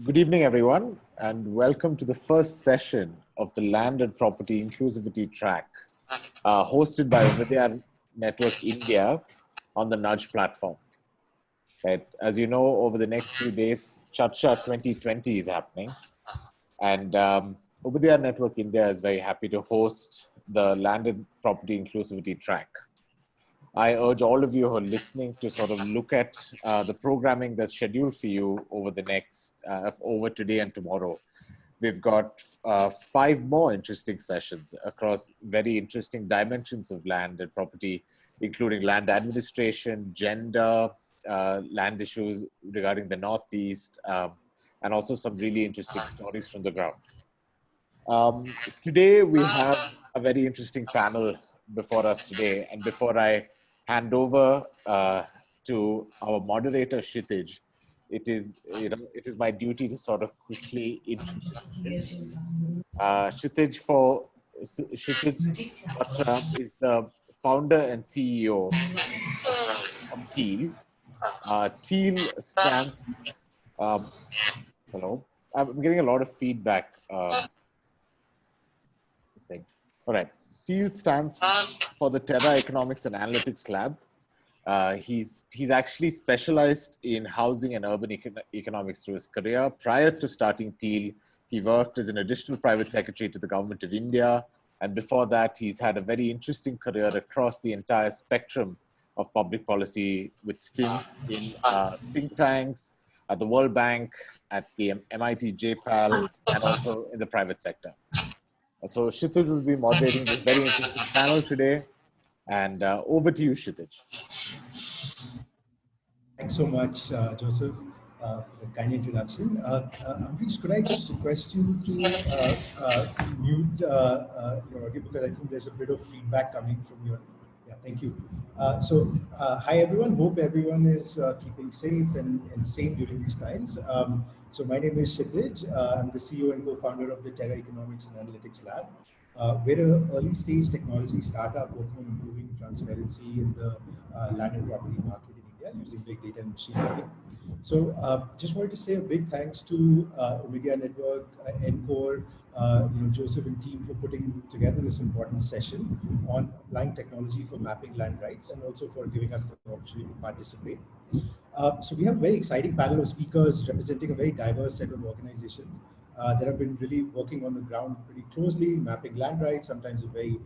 Good evening, everyone, and welcome to the first session of the Land and Property Inclusivity Track, hosted by Vidya Network India on the Nudge platform. Right. As you know, over the next few days, Chacha 2020 is happening, and Ubudiyar Network India is very happy to host the Land and Property Inclusivity Track. I urge all of you who are listening to sort of look at the programming that's scheduled for you over the next, over today and tomorrow. We've got 5 more interesting sessions across very interesting dimensions of land and property, including land administration, gender, land issues regarding the Northeast, and also some really interesting stories from the ground. Today, we have a very interesting panel before us today. And before I hand over to our moderator, Kshitij, it is my duty to sort of quickly introduce him. Kshitij Batra is the founder and CEO of Teal. Teal stands, hello, I'm getting a lot of feedback. This thing. All right. Teal stands for the Terra Economics and Analytics Lab. He's actually specialized in housing and urban economics through his career. Prior to starting Teal, he worked as an additional private secretary to the government of India. And before that, he's had a very interesting career across the entire spectrum of public policy with stints in think tanks, at the World Bank, at the MIT JPAL, and also in the private sector. So Kshitij will be moderating this very interesting panel today. And over to you, Kshitij. Thanks so much, Joseph, for the kind introduction. Ambrish, could I just request you to mute your audio, because I think there's a bit of feedback coming from your. Yeah, thank you. Hi everyone. Hope everyone is keeping safe and sane during these times. So my name is Kshitij. I'm the CEO and co-founder of the Terra Economics and Analytics Lab. We're an early stage technology startup working on improving transparency in the land and property market in India using big data and machine learning. So just wanted to say a big thanks to Media Network, Encore, Joseph and team for putting together this important session on applying technology for mapping land rights, and also for giving us the opportunity to participate. So we have a very exciting panel of speakers representing a very diverse set of organizations that have been really working on the ground pretty closely, mapping land rights, sometimes in very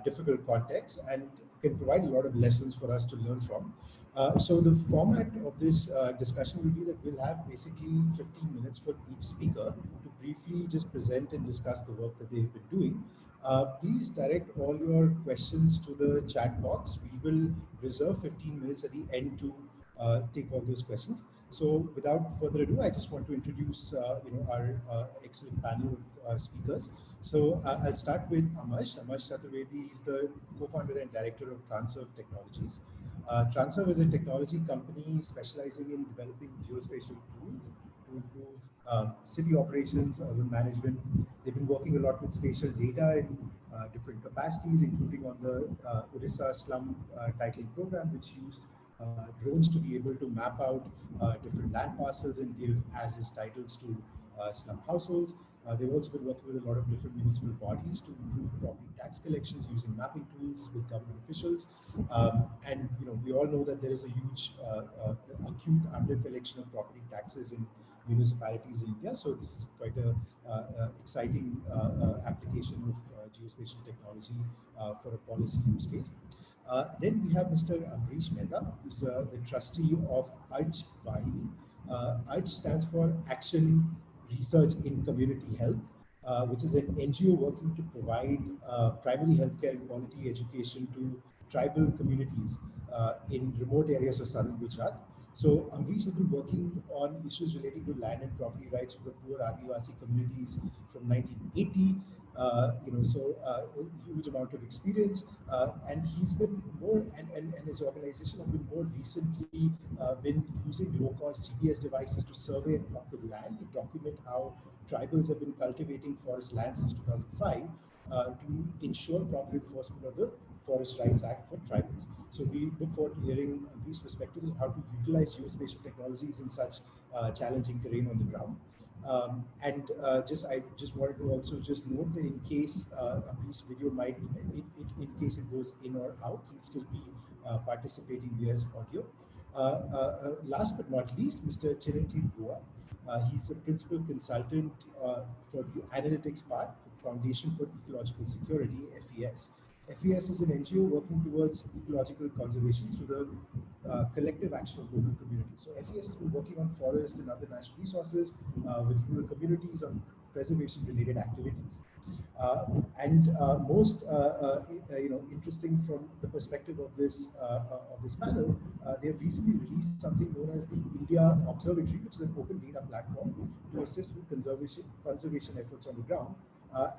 difficult contexts, and can provide a lot of lessons for us to learn from. So the format of this discussion will be that we'll have basically 15 minutes for each speaker to briefly just present and discuss the work that they've been doing. Please direct all your questions to the chat box. We will reserve 15 minutes at the end to take all those questions. So without further ado, I just want to introduce our excellent panel of speakers. So I'll start with Amash. Amash Chaturvedi is the co-founder and director of Transurf Technologies. Transurf is a technology company specializing in developing geospatial tools to improve city operations, urban management. They've been working a lot with spatial data in different capacities, including on the Odisha slum titling program, which used drones to be able to map out different land parcels and give as-is titles to slum households. They've also been working with a lot of different municipal bodies to improve property tax collections using mapping tools with government officials. And we all know that there is a huge acute under-collection of property taxes in municipalities in India. So this is quite a exciting application of geospatial technology for a policy use case. Then we have Mr. Ambrish Mehta, who's the trustee of AJH Vahini. AJH stands for Action Research in Community Health, which is an NGO working to provide primary healthcare and quality education to tribal communities in remote areas of southern Gujarat. So Ambrish has been working on issues relating to land and property rights for the poor Adivasi communities from 1980. A huge amount of experience, and he's been more, and his organization have been more recently been using low-cost GPS devices to survey and plot the land to document how tribals have been cultivating forest land since 2005 to ensure proper enforcement of the Forest Rights Act for tribals. So we look forward to hearing Ambrish's perspective on how to utilize geospatial technologies in such challenging terrain on the ground. I just wanted to also just note that in case Amrish's video might, in case it goes in or out, he'll still be participating via his audio. Last but not least, Mr. Chiranjeev Goa. He's a principal consultant for the analytics part, Foundation for Ecological Security, FES. FES is an NGO working towards ecological conservation through the collective action of local communities. So FES has been working on forest and other natural resources with rural communities on preservation-related activities. Most interesting from the perspective of this panel, they have recently released something known as the India Observatory, which is an open data platform to assist with conservation efforts on the ground.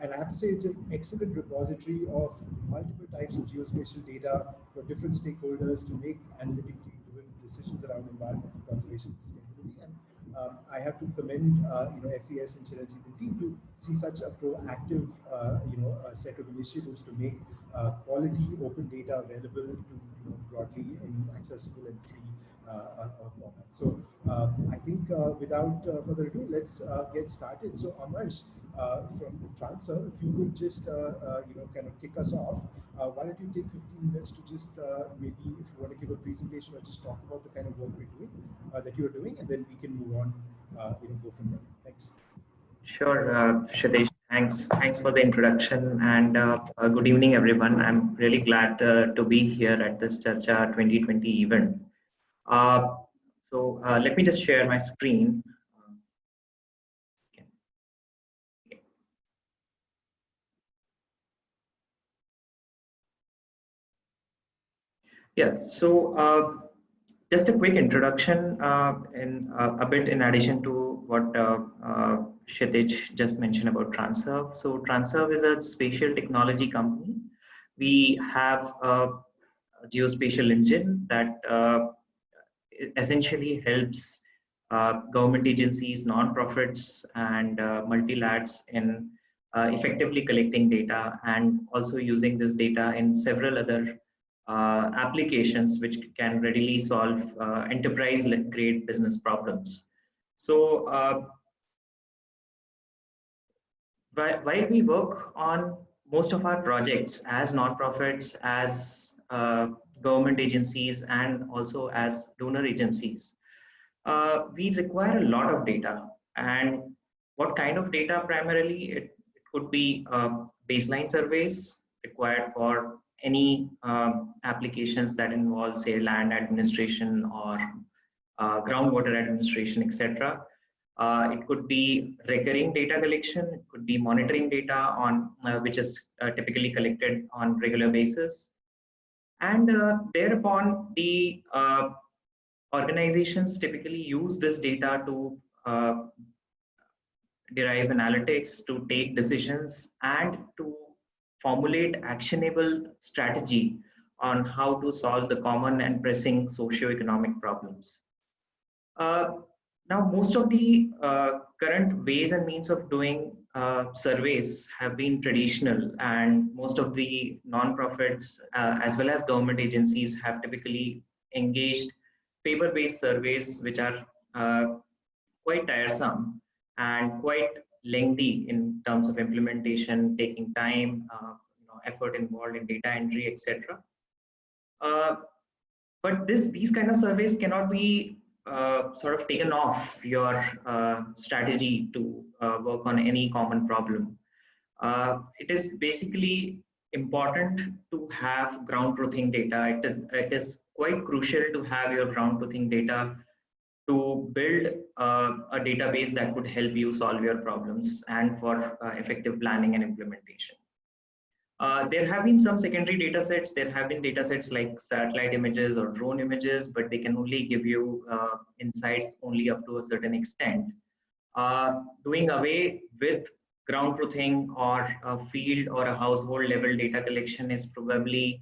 And I have to say, it's an excellent repository of multiple types of geospatial data for different stakeholders to make analytically driven decisions around environmental conservation and sustainability. And I have to commend FES and Chiranjeev and team to see such a proactive set of initiatives to make quality open data available to broadly and accessible and free format. So I think without further ado, let's get started. So Amarsh, from Transserve, if you would just kind of kick us off. Why don't you take 15 minutes to just maybe if you want to give a presentation or just talk about the kind of work we're doing, that you're doing, and then we can move on, go from there. Thanks. Sure, Kshitij. Thanks for the introduction, and good evening, everyone. I'm really glad to be here at this Charcha 2020 event. So let me just share my screen. Yes, so just a quick introduction and a bit in addition to what Kshitij just mentioned about Transserve. So Transserve is a spatial technology company. We have a geospatial engine that essentially helps government agencies, non-profits, and multilads in effectively collecting data and also using this data in several other applications which can readily solve enterprise-grade business problems. So while we work on most of our projects as nonprofits, as government agencies, and also as donor agencies, we require a lot of data. And what kind of data primarily? It could be baseline surveys required for any applications that involve, say, land administration or groundwater administration, etc. It could be recurring data collection. It could be monitoring data on which is typically collected on regular basis. And thereupon, the organizations typically use this data to derive analytics, to take decisions, and to formulate actionable strategy on how to solve the common and pressing socio-economic problems. Now, most of the current ways and means of doing surveys have been traditional, and most of the non-profits as well as government agencies have typically engaged paper-based surveys, which are quite tiresome and quite lengthy in terms of implementation, taking time, effort involved in data entry, etc. But these kind of surveys cannot be sort of taken off your strategy to work on any common problem. It is basically important to have ground truthing data. It is quite crucial to have your ground truthing data to build a database that could help you solve your problems and for effective planning and implementation. There have been some secondary data sets. There have been data sets like satellite images or drone images, but they can only give you insights only up to a certain extent. Doing away with ground truthing or a field or a household level data collection is probably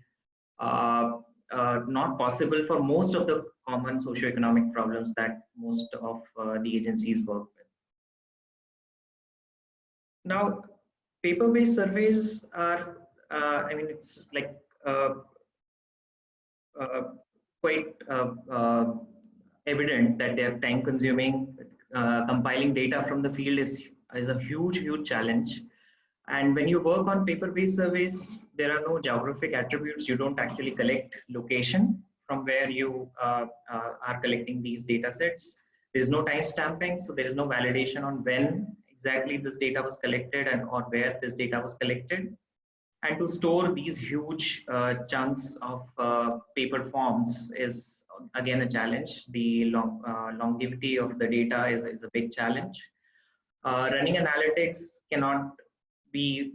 not possible for most of the common socioeconomic problems that most of the agencies work with. Now, paper-based surveys are, I mean, it's like quite evident that they are time-consuming. compiling data from the field is a huge challenge. And when you work on paper-based surveys, there are no geographic attributes. You don't actually collect location from where you are collecting these data sets. There is no time stamping, so there is no validation on when exactly this data was collected and or where this data was collected. And to store these huge chunks of paper forms is again a challenge. The longevity of the data is a big challenge. Running analytics cannot be,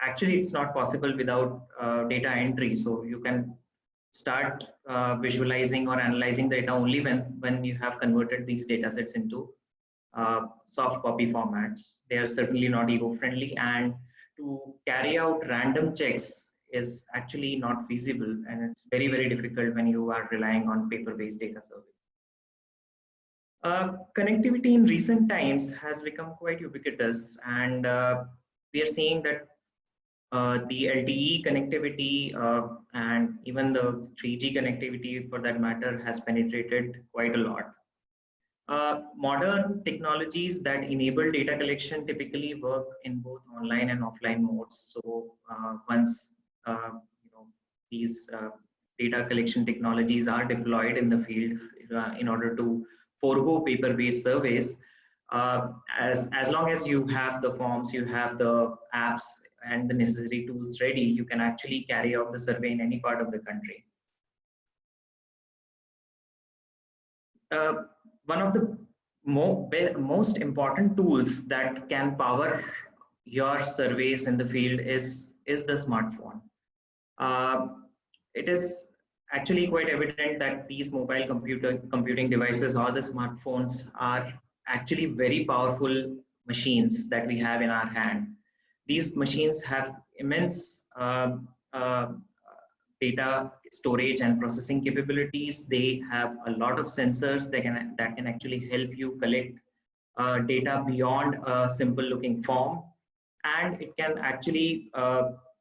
actually it's not possible without data entry. So you can start visualizing or analyzing the data only when you have converted these data sets into soft copy formats. They are certainly not eco-friendly, and to carry out random checks is actually not feasible, and it's very difficult when you are relying on paper-based data surveys. Connectivity in recent times has become quite ubiquitous, and we are seeing that the LTE connectivity and even the 3G connectivity for that matter has penetrated quite a lot. Modern technologies that enable data collection typically work in both online and offline modes. So once these data collection technologies are deployed in the field in order to forego paper-based surveys, as long as you have the forms, you have the apps and the necessary tools ready, you can actually carry out the survey in any part of the country. One of the most important tools that can power your surveys in the field is the smartphone. It is actually quite evident that these mobile computing devices or the smartphones are actually very powerful machines that we have in our hand. These machines have immense data storage and processing capabilities. They have a lot of sensors that can actually help you collect data beyond a simple looking form, and it can actually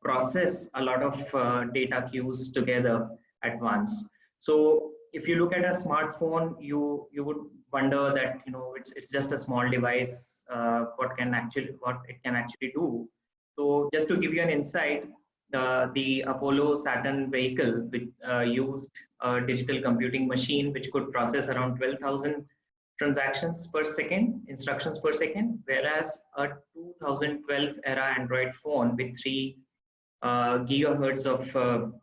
process a lot of data queues together at once. So if you look at a smartphone, you would wonder that it's just a small device. What it can actually do. So just to give you an insight, the Apollo Saturn vehicle which used a digital computing machine which could process around 12,000 transactions per second, instructions per second, whereas a 2012 era Android phone with 3 gigahertz of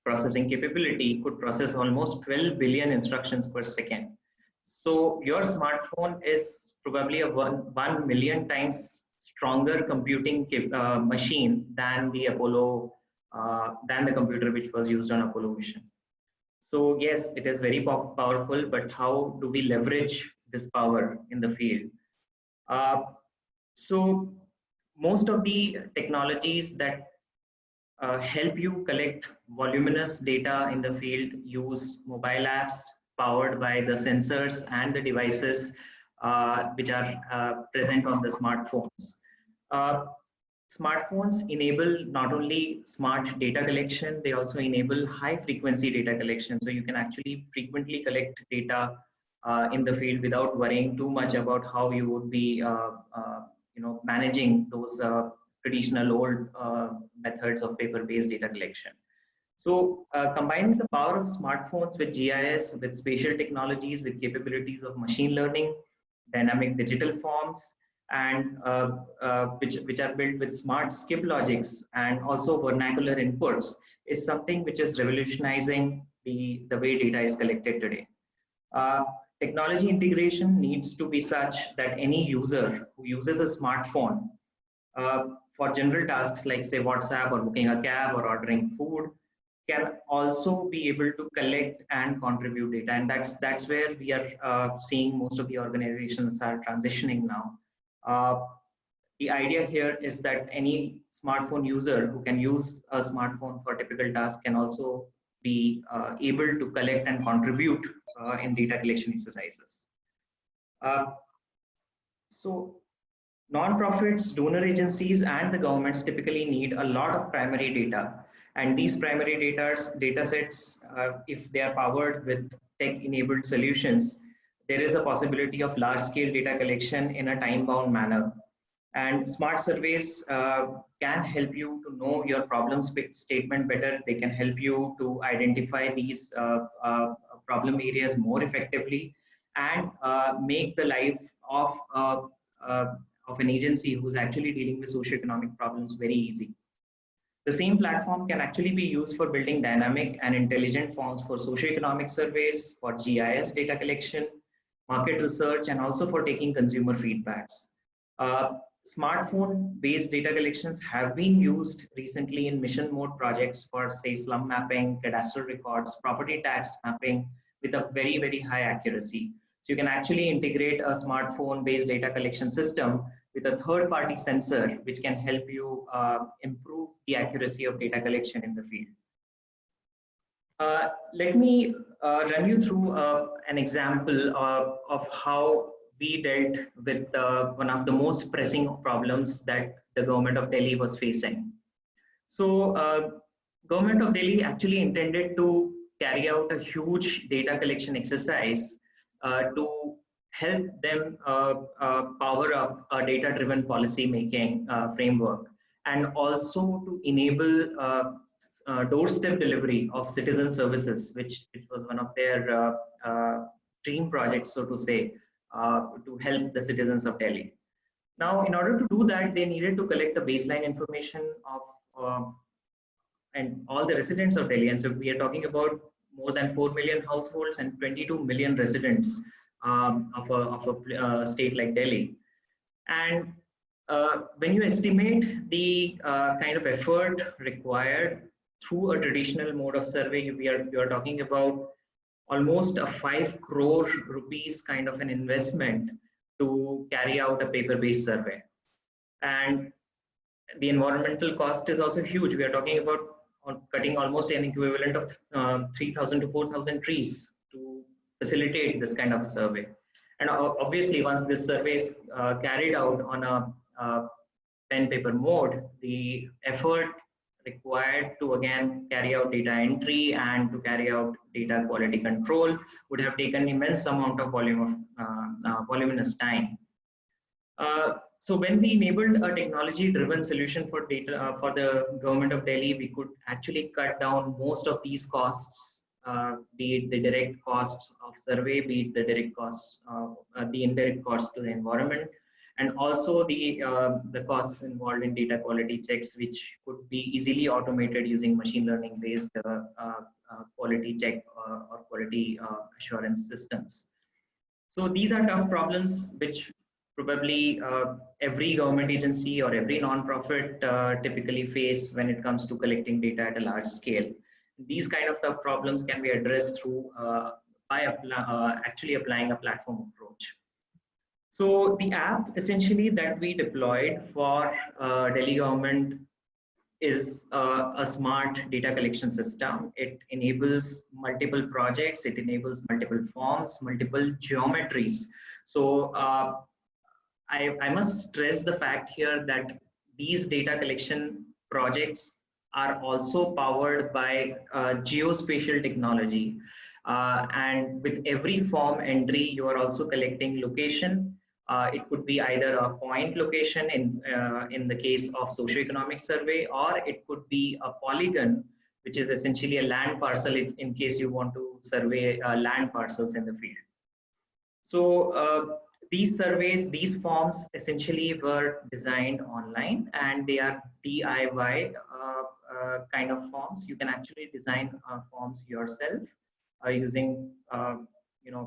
processing capability could process almost 12 billion instructions per second. So your smartphone is probably a 1 million times stronger computing machine than the Apollo, than the computer which was used on Apollo mission. So yes, it is very powerful, but how do we leverage this power in the field? So most of the technologies that help you collect voluminous data in the field use mobile apps powered by the sensors and the devices which are present on the smartphones. Smartphones enable not only smart data collection, they also enable high frequency data collection. So you can actually frequently collect data in the field without worrying too much about how you would be managing those traditional old methods of paper-based data collection. So combining the power of smartphones with GIS, with spatial technologies, with capabilities of machine learning, dynamic digital forms, and which are built with smart skip logics and also vernacular inputs is something which is revolutionizing the way data is collected today. Technology integration needs to be such that any user who uses a smartphone for general tasks like say WhatsApp or booking a cab or ordering food can also be able to collect and contribute data, and that's where we are seeing most of the organizations are transitioning now. The idea here is that any smartphone user who can use a smartphone for typical tasks can also be able to collect and contribute in data collection exercises. So non-profits, donor agencies, and the governments typically need a lot of primary data. And these primary data sets, if they are powered with tech-enabled solutions, there is a possibility of large-scale data collection in a time-bound manner. And smart surveys can help you to know your problem statement better. They can help you to identify these problem areas more effectively, and make the life of an agency who's actually dealing with socioeconomic problems very easy. The same platform can actually be used for building dynamic and intelligent forms for socioeconomic surveys, for GIS data collection, market research, and also for taking consumer feedbacks. Smartphone-based data collections have been used recently in mission mode projects for, say, slum mapping, cadastral records, property tax mapping with a very, very high accuracy. So you can actually integrate a smartphone-based data collection system with a third-party sensor, which can help you improve the accuracy of data collection in the field. Let me run you through an example of how we dealt with one of the most pressing problems that the government of Delhi was facing. So government of Delhi actually intended to carry out a huge data collection exercise to help them power up a data-driven policy making framework, and also to enable doorstep delivery of citizen services, which was one of their dream projects, so to say, to help the citizens of Delhi. Now, in order to do that, they needed to collect the baseline information of and all the residents of Delhi. And so we are talking about more than 4 million households and 22 million residents of a state like Delhi. And when you estimate the kind of effort required through a traditional mode of survey, you are talking about almost a 5 crore rupees kind of an investment to carry out a paper-based survey. And the environmental cost is also huge. We are talking about cutting almost an equivalent of 3,000 to 4,000 trees to facilitate this kind of a survey. And obviously, once this survey is carried out on a pen paper mode, the effort required to again carry out data entry and to carry out data quality control would have taken immense amount of voluminous time. So when we enabled a technology-driven solution for data for the government of Delhi, we could actually cut down most of these costs, be it the direct costs of survey, be it the direct costs, the indirect costs to the environment, and also the costs involved in data quality checks, which could be easily automated using machine learning-based quality check or quality assurance systems. So these are tough problems which probably every government agency or every non-profit typically face when it comes to collecting data at a large scale. These kind of tough problems can be addressed through by actually applying a platform approach. So the app essentially that we deployed for Delhi government is a smart data collection system. It enables multiple projects, it enables multiple forms, multiple geometries. So I must stress the fact here that these data collection projects are also powered by geospatial technology. And with every form entry, you are also collecting location. It could be either a point location in the case of socioeconomic survey, or it could be a polygon, which is essentially a land parcel in case you want to survey land parcels in the field. So these surveys, these forms essentially were designed online, and they are DIY kind of forms. You can actually design forms yourself using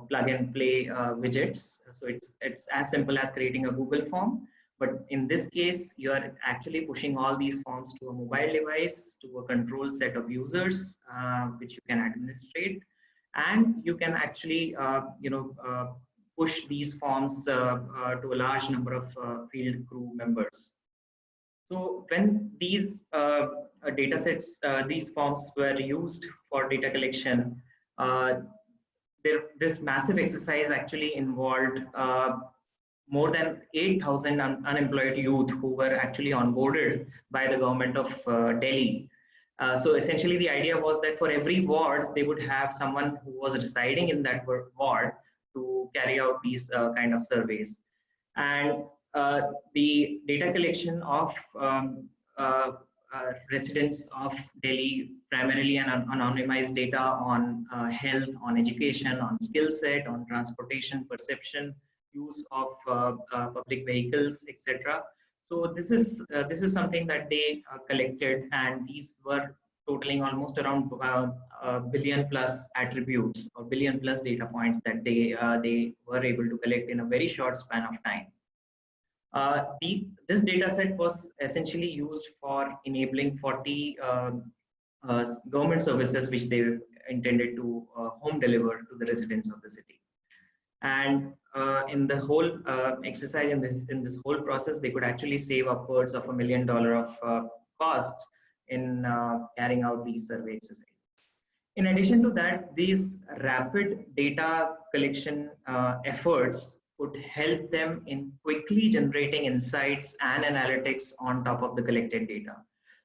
plug and play widgets. So it's as simple as creating a Google form, but in this case, you are actually pushing all these forms to a mobile device, to a controlled set of users, which you can administrate, and you can actually push these forms to a large number of field crew members. So when these data sets, these forms were used for data collection, this massive exercise actually involved more than 8,000 unemployed youth who were actually onboarded by the government of Delhi. So essentially the idea was that for every ward, they would have someone who was residing in that ward to to carry out these kind of surveys. And the data collection of residents of Delhi, primarily an anonymized data on health, on education, on skill set, on transportation, perception, use of public vehicles, etc. So this is something that they collected, and these were totaling almost around a billion plus attributes or billion plus data points that they were able to collect in a very short span of time. This data set was essentially used for enabling 40 government services which they intended to home deliver to the residents of the city. And in the whole exercise, in this whole process, they could actually save upwards of $1 million of costs in carrying out these survey exercises. In addition to that, these rapid data collection efforts would help them in quickly generating insights and analytics on top of the collected data.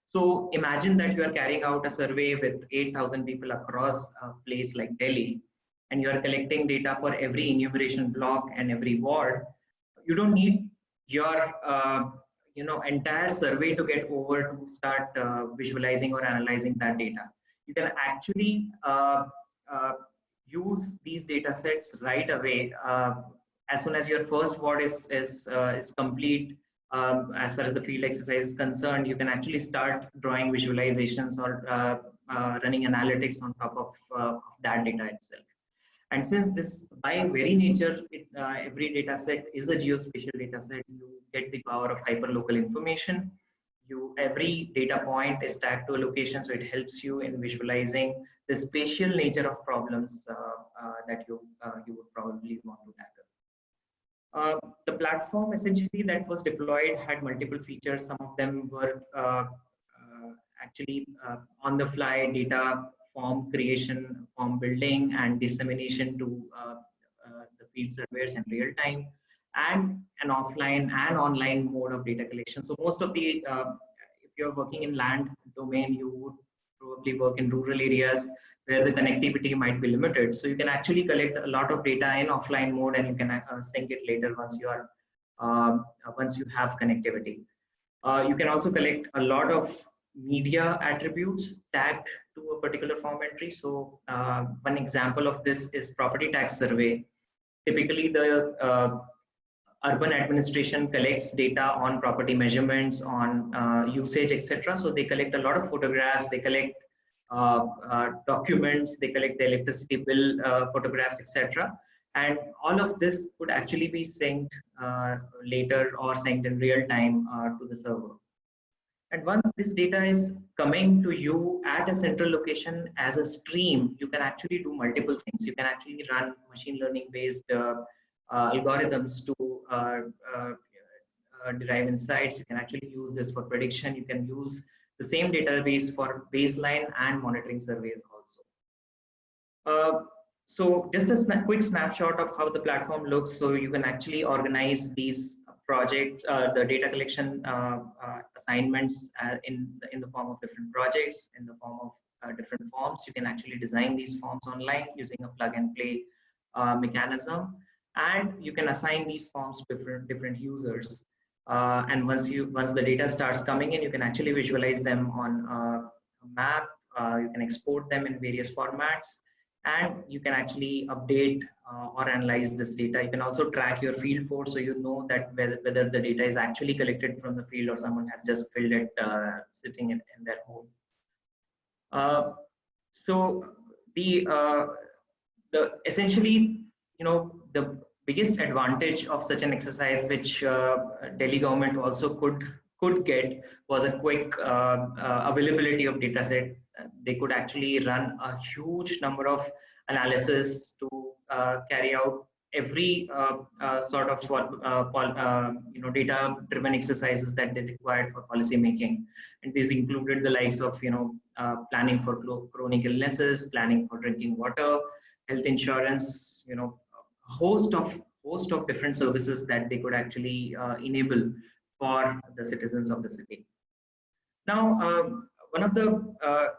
So imagine that you are carrying out a survey with 8,000 people across a place like Delhi, and you are collecting data for every enumeration block and every ward. You don't need your entire survey to get over to start visualizing or analyzing that data. You can actually use these data sets right away. As soon as your first ward is complete, as far as the field exercise is concerned, you can actually start drawing visualizations or running analytics on top of that data itself. And since this, by very nature, every data set is a geospatial data set, you get the power of hyperlocal information. Every data point is tagged to a location, so it helps you in visualizing the spatial nature of problems that you would probably want to tackle. The platform essentially that was deployed had multiple features. Some of them were actually on-the-fly data form creation, form building, and dissemination to the field surveyors in real time, and an offline and online mode of data collection. So most of the, if you're working in land domain, you would probably work in rural areas where the connectivity might be limited. So you can actually collect a lot of data in offline mode, and you can sync it later once you are once you have connectivity. You can also collect a lot of media attributes tagged to a particular form entry. So one example of this is property tax survey. Typically, the urban administration collects data on property measurements, on usage, etc. So they collect a lot of photographs, they collect documents, they collect the electricity bill photographs, etc. And all of this could actually be synced later or synced in real time to the server. And once this data is coming to you at a central location as a stream, you can actually do multiple things. You can actually run machine learning based algorithms to derive insights. You can actually use this for prediction. You can use the same database for baseline and monitoring surveys also. So just a quick snapshot of how the platform looks. So you can actually organize these projects, the data collection assignments in the form of different projects, in the form of different forms. You can actually design these forms online using a plug and play mechanism, and you can assign these forms to different users. And once the data starts coming in, you can actually visualize them on a map. You can export them in various formats, and you can actually update or analyze this data. You can also track your field force, so you know that whether the data is actually collected from the field or someone has just filled it sitting in their home. So the essentially, the biggest advantage of such an exercise, which Delhi government also could get, was a quick availability of data set. They could actually run a huge number of analysis to carry out every sort of data-driven exercises that they required for policy making, and these included the likes of planning for chronic illnesses, planning for drinking water, health insurance, a host of different services that they could actually enable for the citizens of the city. Now, one of the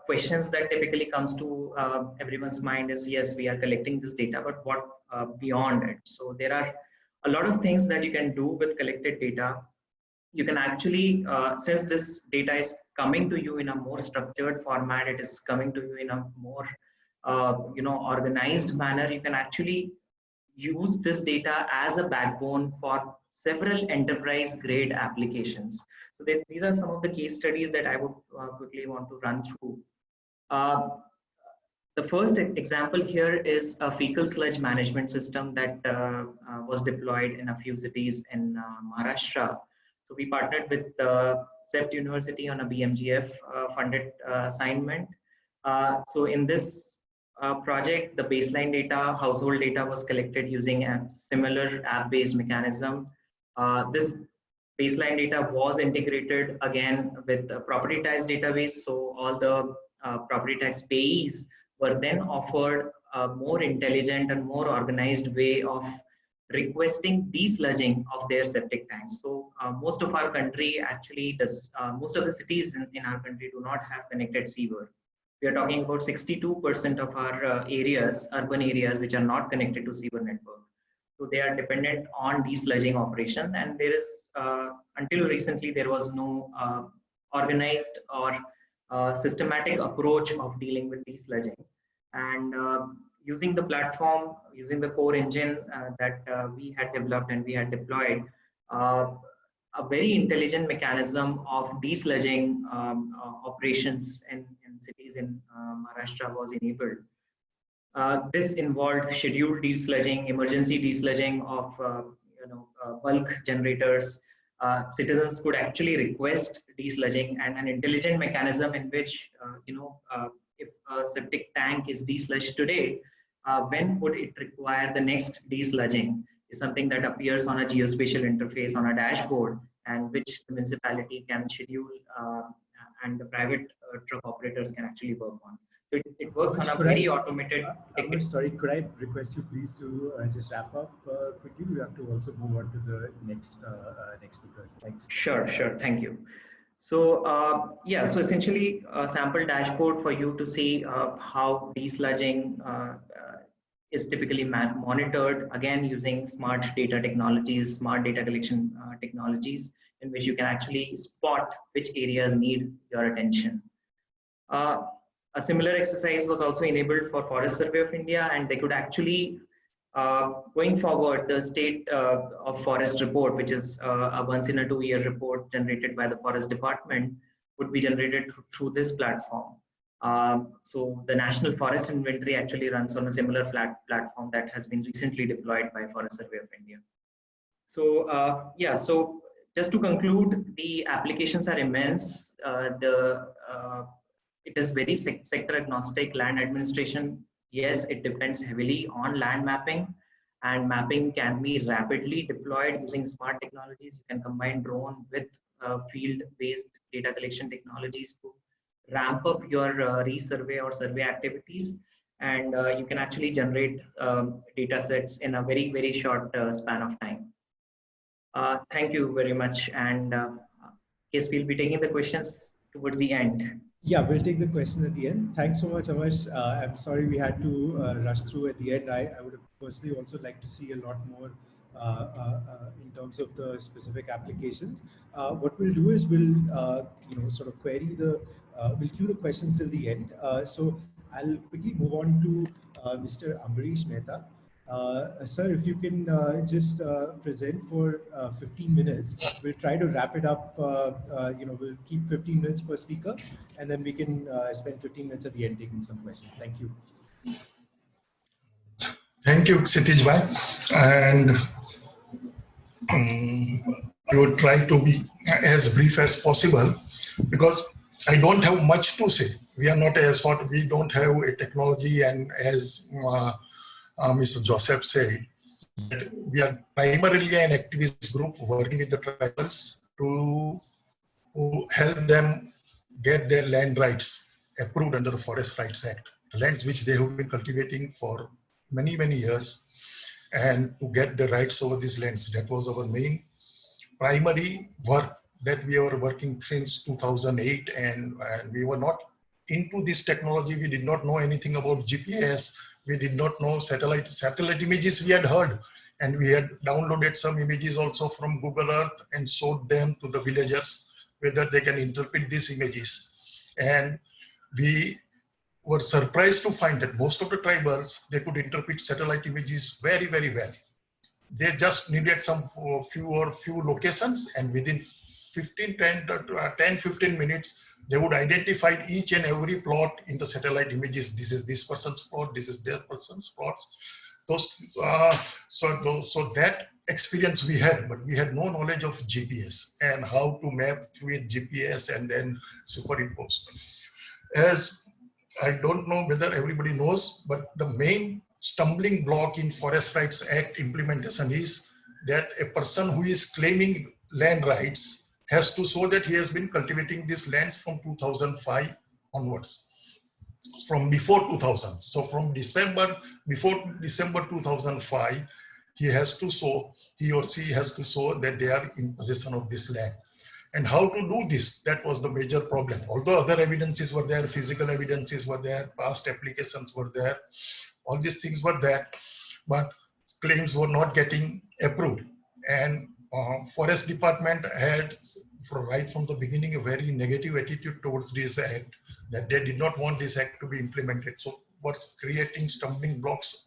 questions that typically comes to everyone's mind is, yes, we are collecting this data, but what beyond it? So there are a lot of things that you can do with collected data. You can actually, since this data is coming to you in a more structured format, it is coming to you in a more organized manner, you can actually use this data as a backbone for several enterprise grade applications. So these are some of the case studies that I would quickly want to run through. The first example here is a fecal sludge management system that was deployed in a few cities in Maharashtra. So we partnered with CEPT University on a BMGF funded assignment. So in this project, the baseline data, household data was collected using a similar app-based mechanism. This baseline data was integrated again with a property tax database. So all the property tax payees were then offered a more intelligent and more organized way of requesting desludging of their septic tanks. So most of our country actually does, most of the cities in our country do not have connected sewer. We are talking about 62% of our areas, urban areas, which are not connected to sewer network. So they are dependent on desludging operation. And there is, until recently, there was no organized or systematic approach of dealing with desludging. And using the platform, using the core engine that we had developed and we had deployed, a very intelligent mechanism of desludging operations in cities in Maharashtra was enabled. This involved scheduled desludging, emergency desludging of bulk generators. Citizens could actually request desludging, and an intelligent mechanism in which if a septic tank is desludged today, when would it require the next desludging is something that appears on a geospatial interface on a dashboard, and which the municipality can schedule and the private truck operators can actually work on. So it works on a very automated. Sorry, could I request you please to just wrap up quickly? We have to also move on to the next speakers. Thanks. Sure. Thank you. So yeah, so essentially a sample dashboard for you to see how desludging is typically monitored, again using smart data technologies, smart data collection technologies, in which you can actually spot which areas need your attention. A similar exercise was also enabled for Forest Survey of India, and they could actually, going forward, the State of Forest report, which is a once in a 2-year report generated by the Forest Department, would be generated through this platform. So the National Forest Inventory actually runs on a similar platform that has been recently deployed by Forest Survey of India. So yeah, so just to conclude, the applications are immense. It is very sector agnostic. Land administration, yes, it depends heavily on land mapping, and mapping can be rapidly deployed using smart technologies. You can combine drone with field-based data collection technologies to ramp up your resurvey or survey activities, and you can actually generate data sets in a very, very short span of time. Thank you very much, and yes, we'll be taking the questions towards the end. Yeah, we'll take the question at the end. Thanks so much, Amash. I'm sorry we had to rush through at the end. I would have personally also like to see a lot more in terms of the specific applications. What we'll do is we'll sort of query the, we'll queue the questions till the end. So I'll quickly move on to Mr. Ambarish Mehta. Sir, if you can just present for 15 minutes, we'll try to wrap it up. We'll keep 15 minutes per speaker, and then we can spend 15 minutes at the end taking some questions. Thank you. Thank you, Kshitij bhai. And I would try to be as brief as possible because I don't have much to say. We are not as hot. We don't have a technology, and as Mr. Joseph said, that we are primarily an activist group working with the tribals to help them get their land rights approved under the Forest Rights Act, the lands which they have been cultivating for many, many years, and to get the rights over these lands. That was our main primary work that we were working since 2008, and we were not into this technology. We did not know anything about GPS. We did not know satellite images we had heard, and we had downloaded some images also from Google Earth and showed them to the villagers whether they can interpret these images. And we were surprised to find that most of the tribals, they could interpret satellite images very, very well. They just needed some few locations, and within 10-15 minutes, they would identify each and every plot in the satellite images. This is this person's plot, this is that person's plots. So that experience we had, but we had no knowledge of GPS and how to map through GPS and then superimpose. As I don't know whether everybody knows, but the main stumbling block in Forest Rights Act implementation is that a person who is claiming land rights has to show that he has been cultivating these lands from 2005 onwards, from before 2000. So from before December 2005, he or she has to show that they are in possession of this land. And how to do this, that was the major problem. Although other evidences were there, physical evidences were there, past applications were there, all these things were there, but claims were not getting approved. And Forest Department had, right from the beginning, a very negative attitude towards this act, that they did not want this act to be implemented. So what's creating stumbling blocks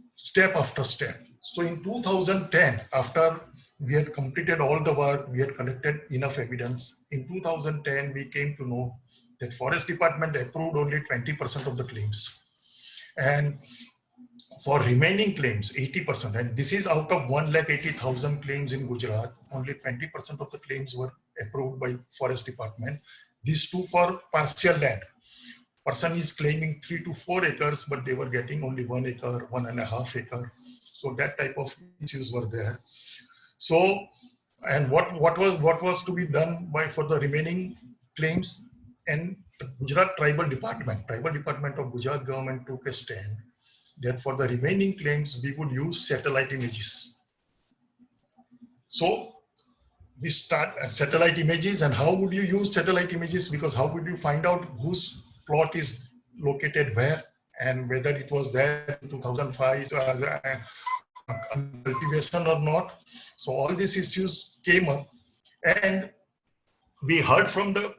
step after step. So in 2010, after we had completed all the work, we had collected enough evidence. In 2010, we came to know that Forest Department approved only 20% of the claims. And for remaining claims, 80%, and this is out of 180,000 claims in Gujarat, only 20% of the claims were approved by Forest Department. These two for partial land. Person is claiming 3 to 4 acres, but they were getting only 1 acre, 1.5 acre. So that type of issues were there. So, and what was to be done for the remaining claims? And the Gujarat Tribal Department of Gujarat government took a stand that for the remaining claims, we would use satellite images. So we start satellite images. And how would you use satellite images? Because how would you find out whose plot is located where and whether it was there in 2005 as a cultivation or not? So all these issues came up, and we heard from the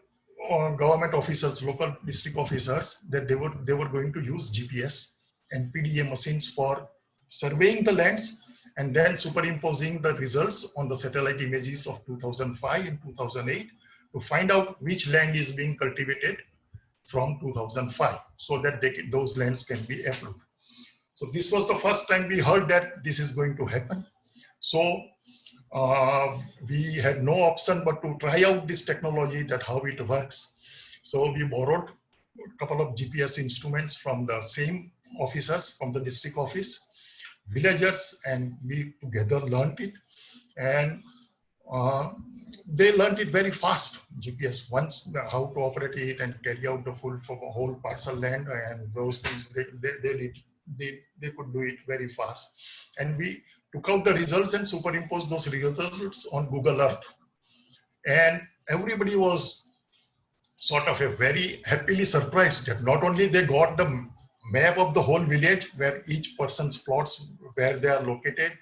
government officers, local district officers, that they were going to use GPS and PDA machines for surveying the lands and then superimposing the results on the satellite images of 2005 and 2008 to find out which land is being cultivated from 2005, so that those lands can be approved. So this was the first time we heard that this is going to happen. So we had no option but to try out this technology, that how it works. So we borrowed a couple of GPS instruments from the same officers from the district office, villagers, and we together learned it. And they learned it very fast, GPS, once how to operate it and carry out the whole parcel land and those things. They could do it very fast. And we took out the results and superimposed those results on Google Earth. And everybody was sort of a very happily surprised that not only they got the map of the whole village where each person's plots, where they are located,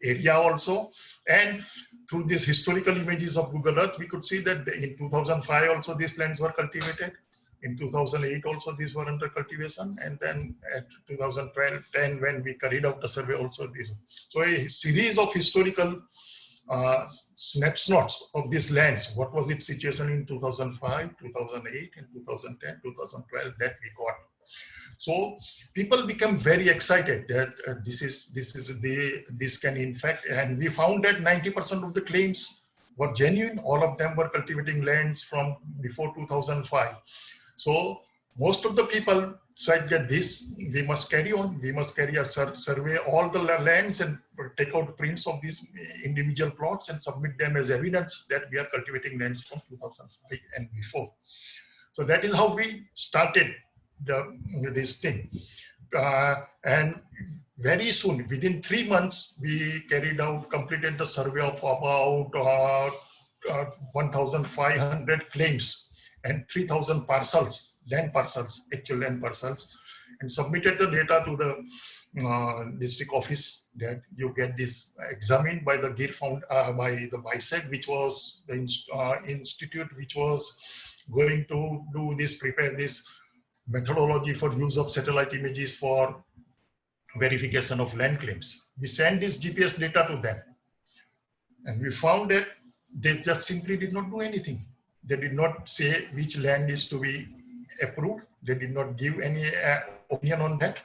area also, and through these historical images of Google Earth, we could see that in 2005 also these lands were cultivated. In 2008 also these were under cultivation, and then at 2010 when we carried out the survey also these. So a series of historical snapshots of these lands, what was its situation in 2005, 2008, and 2010, 2012 that we got. So people become very excited that this can in fact, and we found that 90% of the claims were genuine. All of them were cultivating lands from before 2005. So most of the people said that we must carry on. We must carry a survey all the lands and take out prints of these individual plots and submit them as evidence that we are cultivating lands from 2005 and before. So that is how we started this thing. And very soon, within 3 months, we completed the survey of about 1,500 claims and 3,000 parcels, land parcels, actual land parcels, and submitted the data to the district office that you get this examined by the by the BISEC, which was the institute which was going to do this, prepare this methodology for use of satellite images for verification of land claims. We sent this GPS data to them, and we found that they just simply did not do anything. They did not say which land is to be approved. They did not give any opinion on that.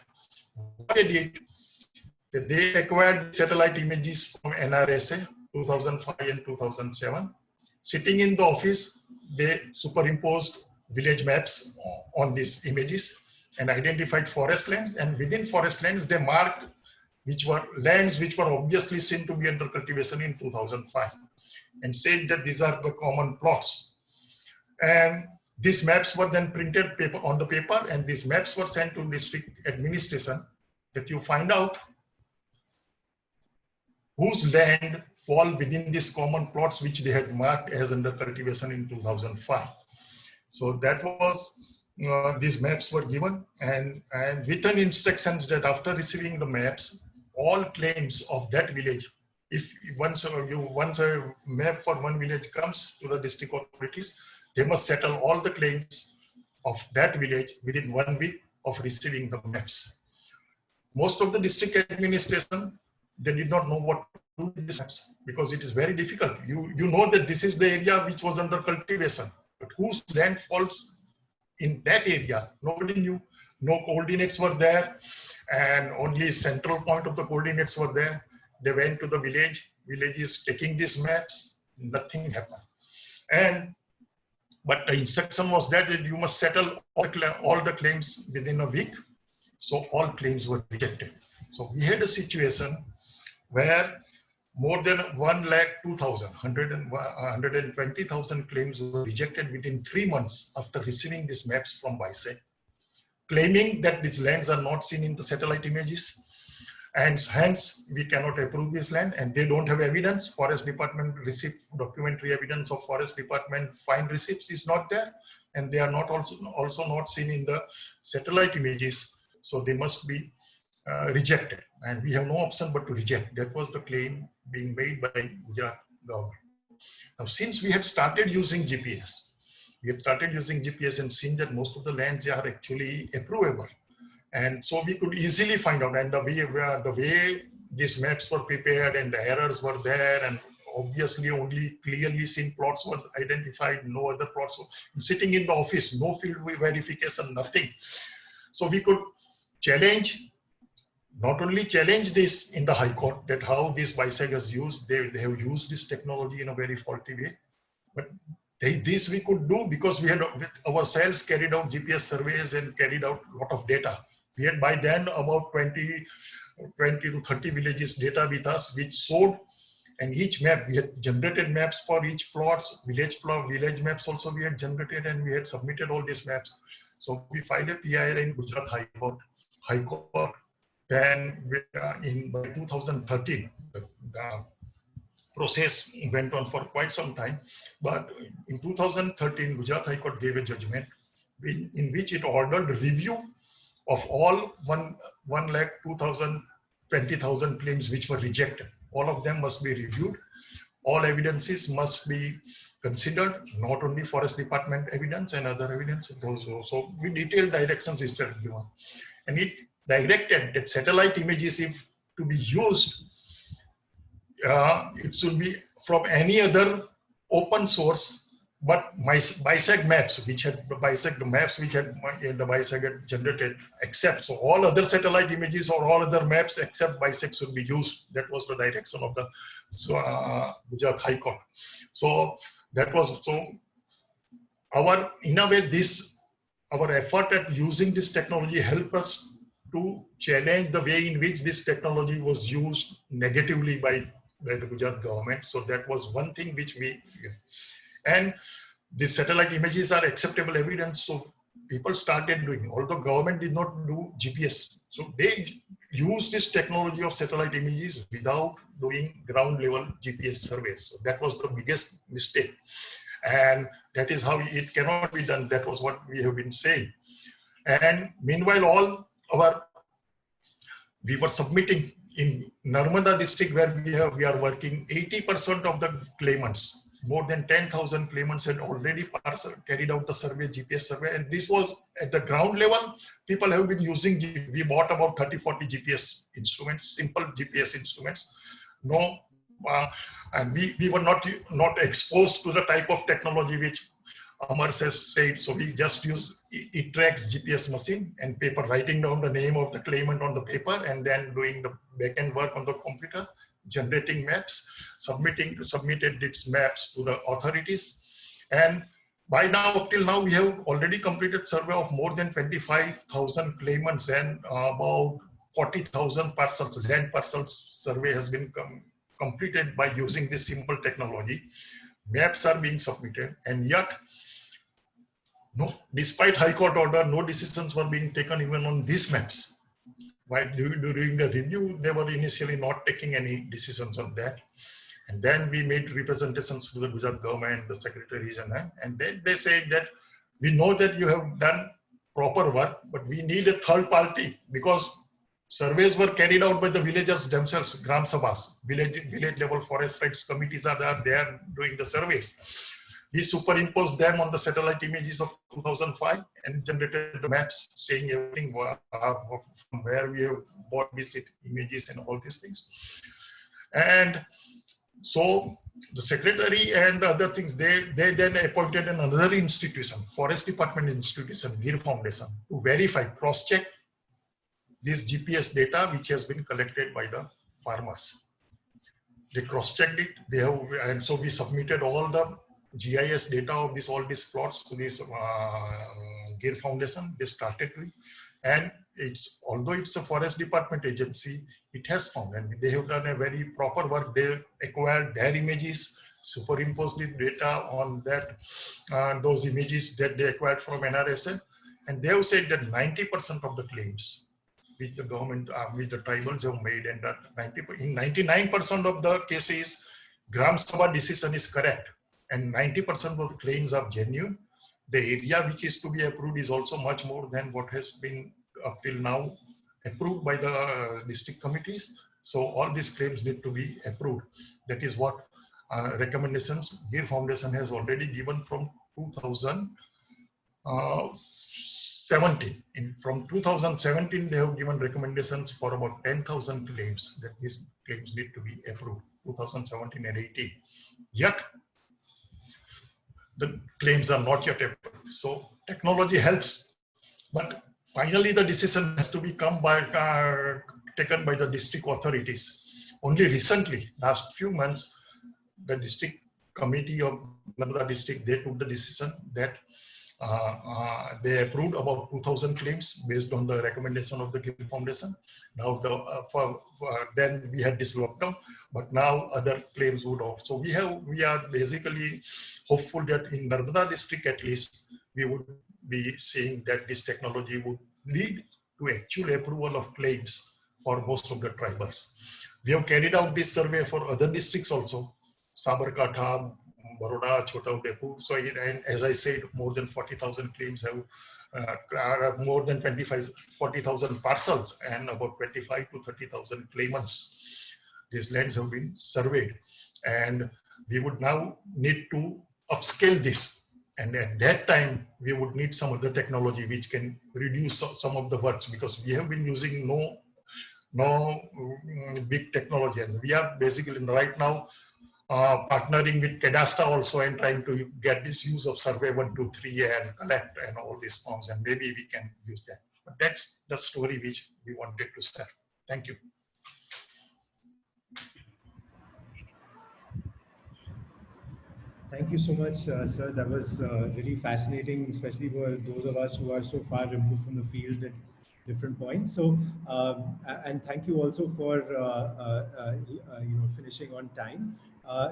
What they did, they acquired satellite images from NRSA 2005 and 2007. Sitting in the office, they superimposed village maps on these images and identified forest lands. And within forest lands, they marked which were lands which were obviously seen to be under cultivation in 2005, and said that these are the common plots. And these maps were then printed on the paper, and these maps were sent to district administration, that you find out whose land fall within these common plots which they had marked as under cultivation in 2005. So that was, these maps were given, and written instructions that after receiving the maps, all claims of that village, if once a map for one village comes to the district authorities, they must settle all the claims of that village within 1 week of receiving the maps. Most of the district administration, they did not know what to do with these maps, because it is very difficult. You know that this is the area which was under cultivation, but whose land falls in that area, nobody knew. No coordinates were there, and only central point of the coordinates were there. They went to the village is taking these maps, nothing happened. But the instruction was that you must settle all the claims within a week. So all claims were rejected. So we had a situation where more than 120,000 claims were rejected within 3 months after receiving these maps from BISEC, claiming that these lands are not seen in the satellite images, and hence we cannot approve this land, and they don't have evidence. Forest Department receipt, documentary evidence of Forest Department fine receipts is not there, and they are not also not seen in the satellite images, so they must be rejected, and we have no option but to reject. That was the claim being made by Gujarat government. Now, since we have started using GPS, and seen that most of the lands are actually approvable, and so we could easily find out. And the way these maps were prepared and the errors were there, and obviously only clearly seen plots was identified, no other plots. So sitting in the office, no field verification, nothing. So we could not only challenge this in the High Court, that how this BISEC has used, they have used this technology in a very faulty way, but this we could do because we had ourselves carried out GPS surveys and carried out a lot of data. We had by then about 20 to 30 villages data with us, which showed, and each map, we had generated maps for each plots, village maps also we had generated, and we had submitted all these maps. So we filed a PIL in Gujarat High Court. Then by 2013, the process went on for quite some time. But in 2013, Gujarat High Court gave a judgment in which it ordered review of all 1,20,000 claims which were rejected. All of them must be reviewed. All evidences must be considered, not only Forest Department evidence and other evidence. So we detailed directions is given, and it directed that satellite images, if to be used, it should be from any other open source, but BISEC maps, which had the BISEC had generated, except, so all other satellite images or all other maps except BISEC should be used. That was the direction of the Gujarat High Court. So that was, in a way, our effort at using this technology helped us to challenge the way in which this technology was used negatively by the Gujarat government. So that was one thing which and these satellite images are acceptable evidence. So people started doing, although government did not do GPS. So they used this technology of satellite images without doing ground level GPS surveys. So that was the biggest mistake. And that is how it cannot be done. That was what we have been saying. And meanwhile, we were submitting in Narmada district where we are working, 80% of the claimants, more than 10,000 claimants had already carried out the survey, GPS survey. And this was at the ground level. People have been using, we bought about 30, 40 GPS instruments, simple GPS instruments. No, and we were not exposed to the type of technology which Amar has said. So we just use ITRAX GPS machine and paper, writing down the name of the claimant on the paper and then doing the backend work on the computer, generating maps, submitted its maps to the authorities. And by now, up till now, we have already completed survey of more than 25,000 claimants and about 40,000 parcels, land parcels survey has been completed by using this simple technology. Maps are being submitted, and yet, no, despite High Court order, no decisions were being taken even on these maps. While during the review, they were initially not taking any decisions on that. And then we made representations to the Gujarat government, the secretaries, and then they said that we know that you have done proper work, but we need a third party because surveys were carried out by the villagers themselves, Gram Sabhas, village level forest rights committees are there, they are doing the surveys. We superimposed them on the satellite images of 2005 and generated the maps saying everything from where we have bought these images and all these things. And so the secretary and the other things, they then appointed another institution, Forest Department institution, Gir Foundation, to verify, cross-check this GPS data which has been collected by the farmers. They cross-checked it, and so we submitted all the GIS data of all these plots to this Gir Foundation. They started with, and although it's a Forest Department agency, it has found, and they have done a very proper work. They acquired their images, superimposed the data on that, those images that they acquired from NRSN, and they have said that 90% of the claims which the government, which the tribals have made, and that in 99% of the cases, Gram Sabha decision is correct, and 90% of the claims are genuine. The area which is to be approved is also much more than what has been up till now approved by the district committees. So all these claims need to be approved. That is what recommendations Gir Foundation has already given from 2017. From 2017, they have given recommendations for about 10,000 claims that these claims need to be approved, 2017 and 18. Yet, the claims are not yet approved. So technology helps, but finally the decision has to be taken by the district authorities. Only recently, last few months, the district committee of Narmada district, they took the decision that they approved about 2,000 claims based on the recommendation of the Gir Foundation. Now, then we had this lockdown, but now other claims would off. So we are basically hopeful that in Narmada district at least, we would be seeing that this technology would lead to actual approval of claims for most of the tribals. We have carried out this survey for other districts also, Sabarkantha, Baroda, Chota Udepu. So, and as I said, more than 40,000 claims have more than 40,000 parcels and about 25 to 30,000 claimants. These lands have been surveyed, and we would now need to upscale this. And at that time, we would need some other technology which can reduce some of the works, because we have been using no big technology. And we are basically right now partnering with Cadastra also and trying to get this use of survey 1, 2, 3 and collect and all these forms, and maybe we can use that. But that's the story which we wanted to share. Thank you. Thank you so much, sir. That was really fascinating, especially for those of us who are so far removed from the field at different points. So, and thank you also for finishing on time.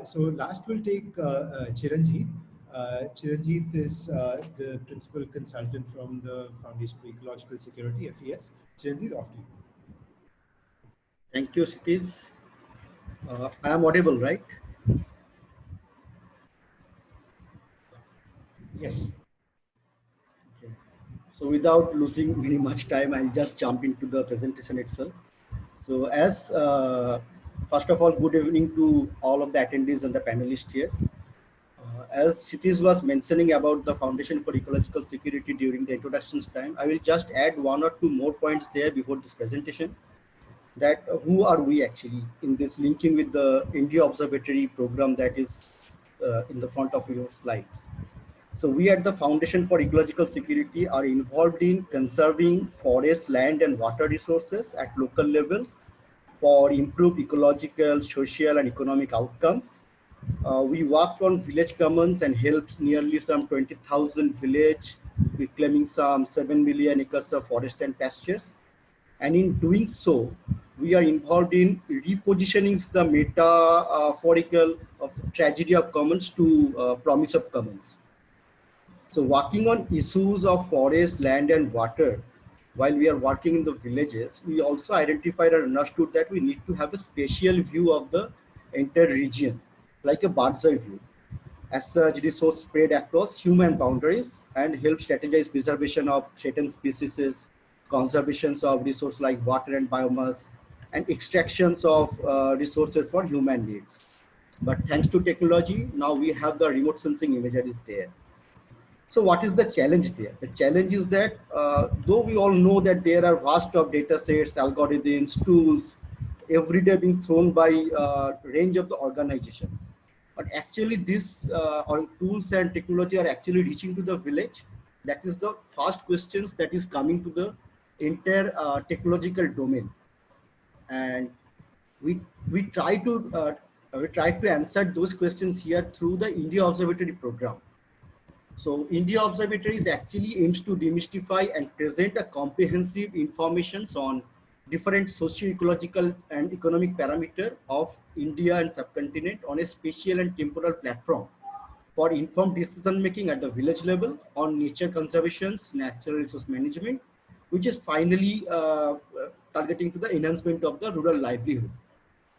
So last we'll take Chiranjeev. Chiranjeet is the principal consultant from the Foundation for Ecological Security, FES. Chiranjeet, off to you. Thank you, Sitish. I am audible, right? Yes. Okay. So without losing any much time, I'll just jump into the presentation itself. So first of all, good evening to all of the attendees and the panelists here. As Sitish was mentioning about the Foundation for Ecological Security during the introductions time, I will just add one or two more points there before this presentation. That who are we actually in this linking with the India Observatory program that is in the front of your slides. So we at the Foundation for Ecological Security are involved in conserving forest, land and water resources at local levels for improved ecological, social and economic outcomes. We worked on village commons and helped nearly some 20,000 village reclaiming some 7 million acres of forest and pastures. And in doing so, we are involved in repositioning the metaphorical of the tragedy of commons to promise of commons. So working on issues of forest, land and water, while we are working in the villages, we also identified and understood that we need to have a spatial view of the entire region, like a bird's eye view. As such, resource spread across human boundaries and help strategize preservation of threatened species, conservations of resources like water and biomass, and extractions of resources for human needs. But thanks to technology, now we have the remote sensing imagery there. So what is the challenge there? The challenge is that though we all know that there are vast of data sets, algorithms, tools, every day being thrown by range of the organizations. But actually these tools and technology are actually reaching to the village. That is the first questions that is coming to the entire technological domain. And we try to answer those questions here through the India Observatory program. So India Observatory is actually aims to demystify and present a comprehensive information on different socio-ecological and economic parameter of India and subcontinent on a spatial and temporal platform for informed decision making at the village level on nature conservation, natural resource management, which is finally targeting to the enhancement of the rural livelihood.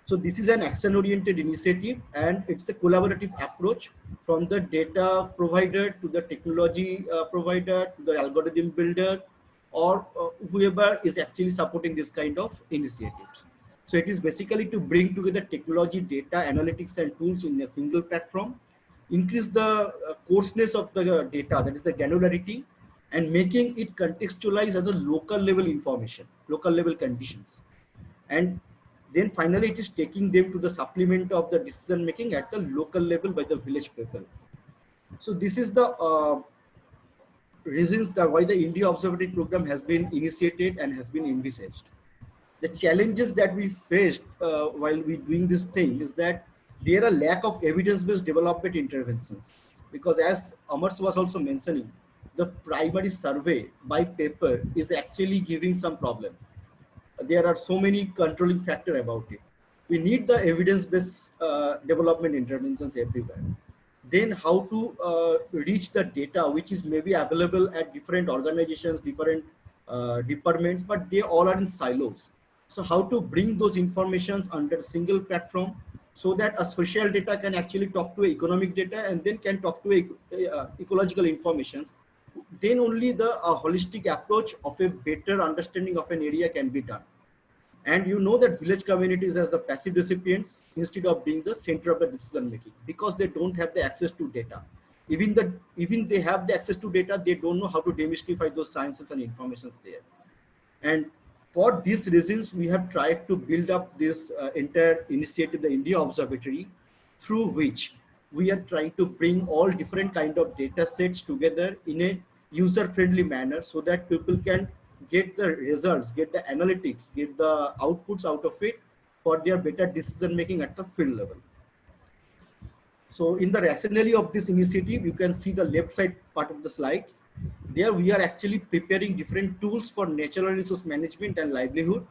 So this is an action-oriented initiative, and it's a collaborative approach from the data provider to the technology provider to the algorithm builder, or whoever is actually supporting this kind of initiatives. So it is basically to bring together technology, data, analytics, and tools in a single platform, increase the coarseness of the data, that is the granularity, and making it contextualized as a local level information, local level conditions. And then finally, it is taking them to the supplement of the decision making at the local level by the village people. So this is the reasons that why the India Observatory program has been initiated and has been envisaged. The challenges that we faced while we doing this thing is that there are lack of evidence-based development interventions, because as Amars was also mentioning, the primary survey by paper is actually giving some problem. There are so many controlling factors about it. We need the evidence-based development interventions everywhere. Then how to reach the data which is maybe available at different organizations, different departments, but they all are in silos. So how to bring those informations under a single platform so that a social data can actually talk to economic data and then can talk to ecological information. Then only the holistic approach of a better understanding of an area can be done. And you know that village communities as the passive recipients instead of being the center of the decision making, because they don't have the access to data. Even they have the access to data, they don't know how to demystify those sciences and informations there. And for these reasons, we have tried to build up this entire initiative, the India Observatory, through which we are trying to bring all different kind of data sets together in a user-friendly manner so that people can get the results, get the analytics, get the outputs out of it for their better decision making at the field level. So in the rationale of this initiative, you can see the left side part of the slides. There we are actually preparing different tools for natural resource management and livelihood,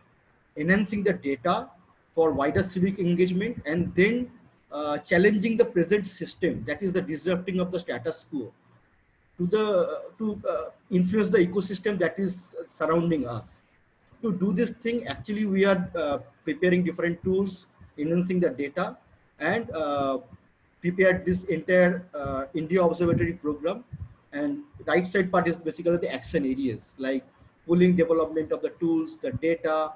enhancing the data for wider civic engagement, and then challenging the present system, that is the disrupting of the status quo, to influence the ecosystem that is surrounding us. To do this thing, actually, we are preparing different tools, enhancing the data, and prepared this entire India Observatory program. And right side part is basically the action areas, like pulling development of the tools, the data,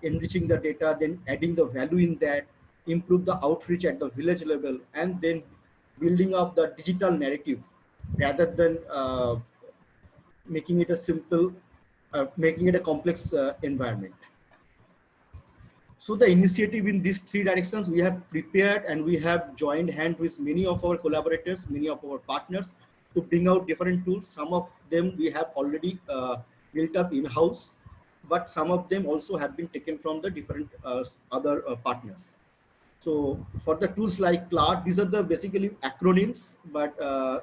enriching the data, then adding the value in that, improve the outreach at the village level, and then building up the digital narrative rather than making it a simple, making it a complex environment. So the initiative in these three directions, we have prepared and we have joined hand with many of our collaborators, many of our partners to bring out different tools. Some of them we have already built up in-house, but some of them also have been taken from the different other partners. So for the tools like CLART, these are the basically acronyms, but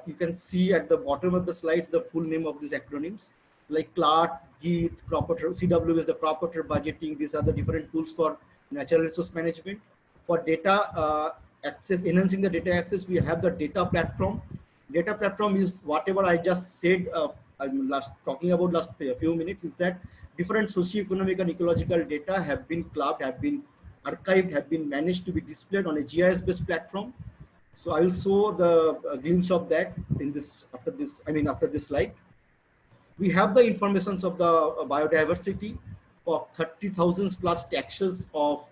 you can see at the bottom of the slides the full name of these acronyms, like CLART, GEAT, crop water, CW is the crop water budgeting. These are the different tools for natural resource management. For data access, enhancing the data access, we have the data platform. Data platform is whatever I just said, I'm talking about last few minutes, is that different socioeconomic and ecological data have been clubbed, have been archived, have been managed to be displayed on a GIS-based platform. So I will show the glimpse of that in this after this slide. We have the informations of the biodiversity of 30,000 plus taxons of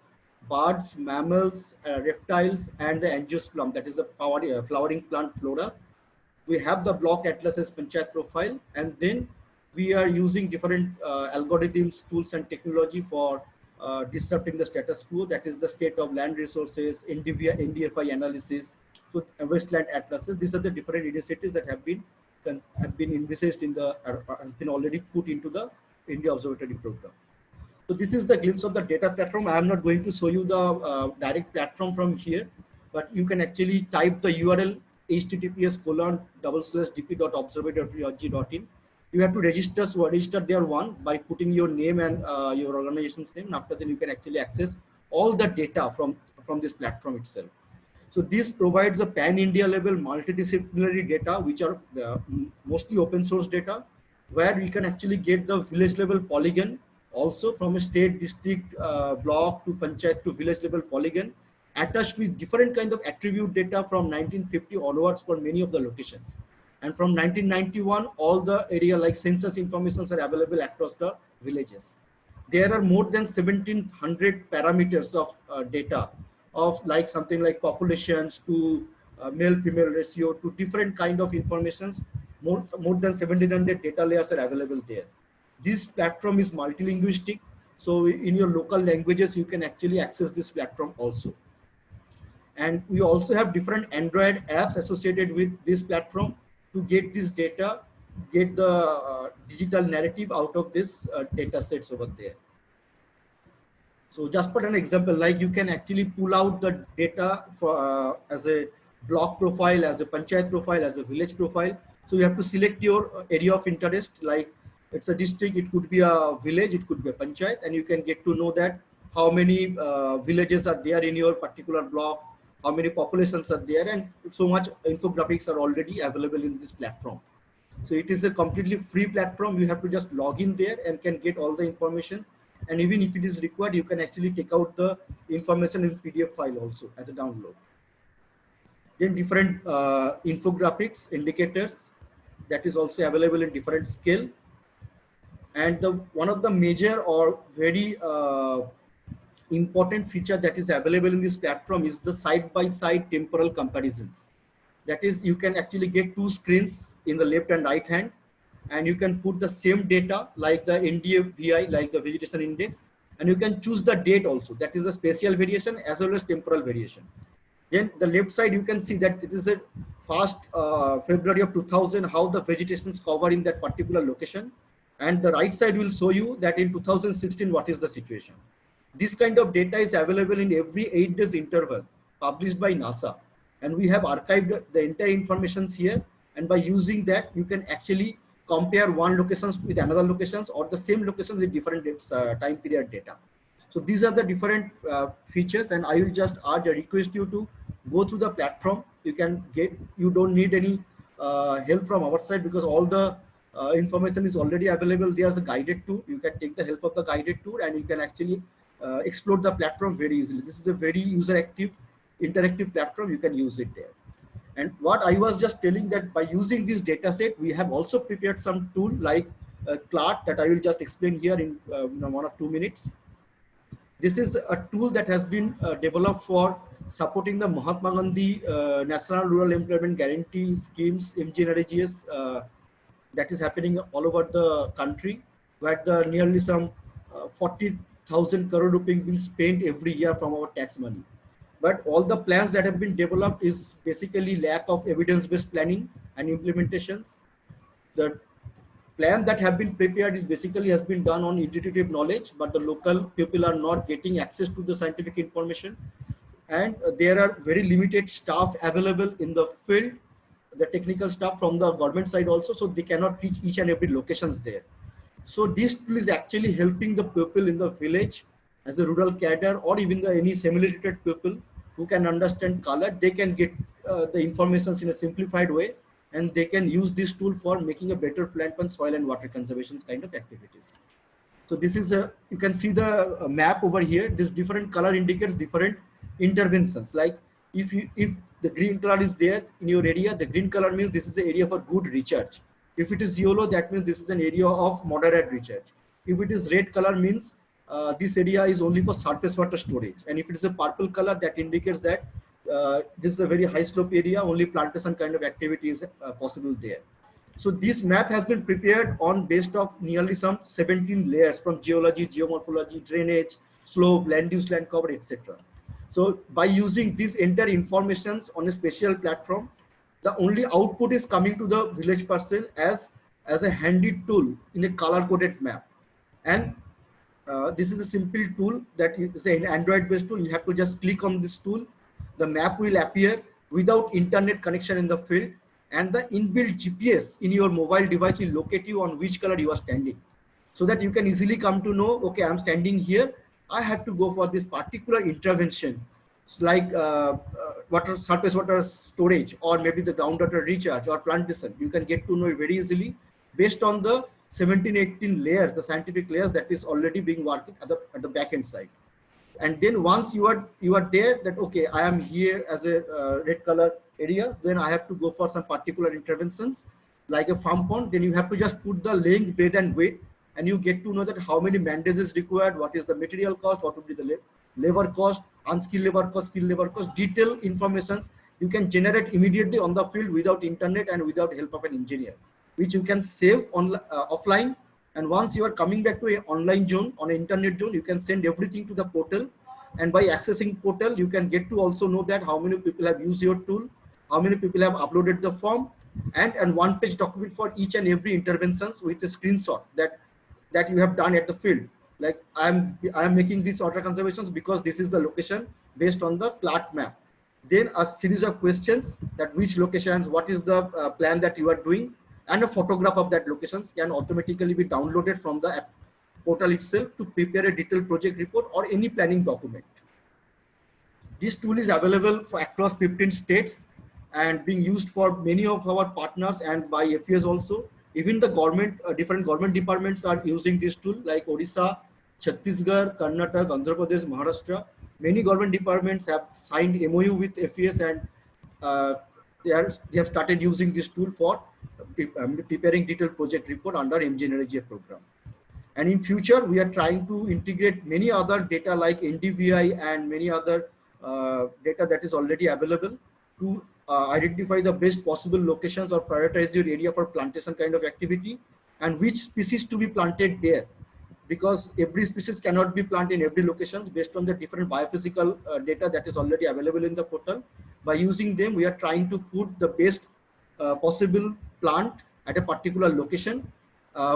birds, mammals, reptiles, and the angiosperm, that is the flowering plant flora. We have the block atlases panchayat profile, and then we are using different algorithms, tools, and technology for disrupting the status quo, that is the state of land resources, NDFI analysis, so wasteland atlases. These are the different initiatives that have been envisaged in the have been already put into the India Observatory program. So this is the glimpse of the data platform. I am not going to show you the direct platform from here, but you can actually type the URL https://dp.observatory.org.in. You have to register there by putting your name and your organization's name. And after then you can actually access all the data from this platform itself. So this provides a pan-India level multidisciplinary data, which are mostly open source data, where we can actually get the village level polygon, also from a state, district, block to panchayat to village level polygon, attached with different kind of attribute data from 1950 onwards for many of the locations. And from 1991, all the area like census informations are available across the villages. There are more than 1700 parameters of data of like something like populations to male-female ratio to different kind of informations. More than 1700 data layers are available there. This platform is multilinguistic. So in your local languages, you can actually access this platform also. And we also have different Android apps associated with this platform to get this data, get the digital narrative out of this data sets over there. So just for an example, like you can actually pull out the data for as a block profile, as a panchayat profile, as a village profile. So you have to select your area of interest, like it's a district, it could be a village, it could be a panchayat, and you can get to know that how many villages are there in your particular block, how many populations are there, and so much infographics are already available in this platform. So it is a completely free platform. You have to just log in there and can get all the information. And even if it is required, you can actually take out the information in PDF file also as a download. Then different infographics, indicators, that is also available in different scale. And one of the major or very important feature that is available in this platform is the side-by-side temporal comparisons. That is, you can actually get two screens in the left and right hand, and you can put the same data like the NDFI, like the vegetation index, and you can choose the date also. That is the spatial variation as well as temporal variation. Then the left side, you can see that it is a first February of 2000, how the vegetation is covered in that particular location. And the right side will show you that in 2016, what is the situation. This kind of data is available in every 8 days interval, published by NASA. And we have archived the entire information here. And by using that, you can actually compare one locations with another locations or the same locations with different time period data. So these are the different features, and I will just urge or request you to go through the platform. You don't need any help from our side, because all the information is already available. There's a guided tool. You can take the help of the guided tool and you can actually explore the platform very easily. This is a very user active, interactive platform. You can use it there. And what I was just telling, that by using this data set, we have also prepared some tool like CLART that I will just explain here in 1 or 2 minutes. This is a tool that has been developed for supporting the Mahatma Gandhi National Rural Employment Guarantee Schemes, MGNRGS, that is happening all over the country, where the nearly some 40,000 crore rupees being spent every year from our tax money. But all the plans that have been developed is basically lack of evidence-based planning and implementations. The plan that have been prepared is basically has been done on intuitive knowledge, but the local people are not getting access to the scientific information. And there are very limited staff available in the field, the technical staff from the government side also, so they cannot reach each and every locations there. So this tool is actually helping the people in the village as a rural cadre, or even any semi-literate people who can understand color. They can get the information in a simplified way, and they can use this tool for making a better plant and soil and water conservation kind of activities. So this is you can see the map over here. This different color indicates different interventions. Like if the green color is there in your area, the green color means this is the area for good recharge. If it is yellow, that means this is an area of moderate recharge. If it is red color, means this area is only for surface water storage. And if it is a purple color, that indicates that this is a very high slope area, only plantation kind of activity is possible there. So this map has been prepared on based of nearly some 17 layers from geology, geomorphology, drainage, slope, land use, land cover, etc. So by using these entire informations on a special platform, the only output is coming to the village person as a handy tool in a color coded map. And this is a simple tool that is an Android based tool. You have to just click on this tool. The map will appear without internet connection in the field, and the inbuilt GPS in your mobile device will locate you on which color you are standing, so that you can easily come to know, okay, I'm standing here, I have to go for this particular intervention. It's like surface water storage, or maybe the groundwater recharge or plantation. You can get to know it very easily based on the 17-18 layers, the scientific layers that is already being worked at the back end side. And then once you are there, that okay, I am here as a red color area, then I have to go for some particular interventions like a farm pond. Then you have to just put the length, breadth and weight, and you get to know that how many man-days is required, what is the material cost, what would be the labor cost, unskilled labor cost, skilled labor cost, detailed informations you can generate immediately on the field without internet and without help of an engineer, which you can save on offline. And once you are coming back to an online zone, on an internet zone, you can send everything to the portal. And by accessing portal, you can get to also know that how many people have used your tool, how many people have uploaded the form, and one page document for each and every interventions with a screenshot that you have done at the field. Like I am making these water conservations because this is the location based on the CLART map. Then a series of questions, that which locations, what is the plan that you are doing, and a photograph of that locations can automatically be downloaded from the app portal itself to prepare a detailed project report or any planning document. This tool is available for across 15 states and being used for many of our partners and by FES also. Even the government, different government departments are using this tool, like Odisha, Chhattisgarh, Karnataka, Andhra Pradesh, Maharashtra. Many government departments have signed MOU with FES, and they have started using this tool for preparing detailed project report under MGNRGA program. And in future, we are trying to integrate many other data like NDVI and many other data that is already available to identify the best possible locations or prioritize your area for plantation kind of activity and which species to be planted there. Because every species cannot be planted in every location based on the different biophysical data that is already available in the portal. By using them, we are trying to put the best possible plant at a particular location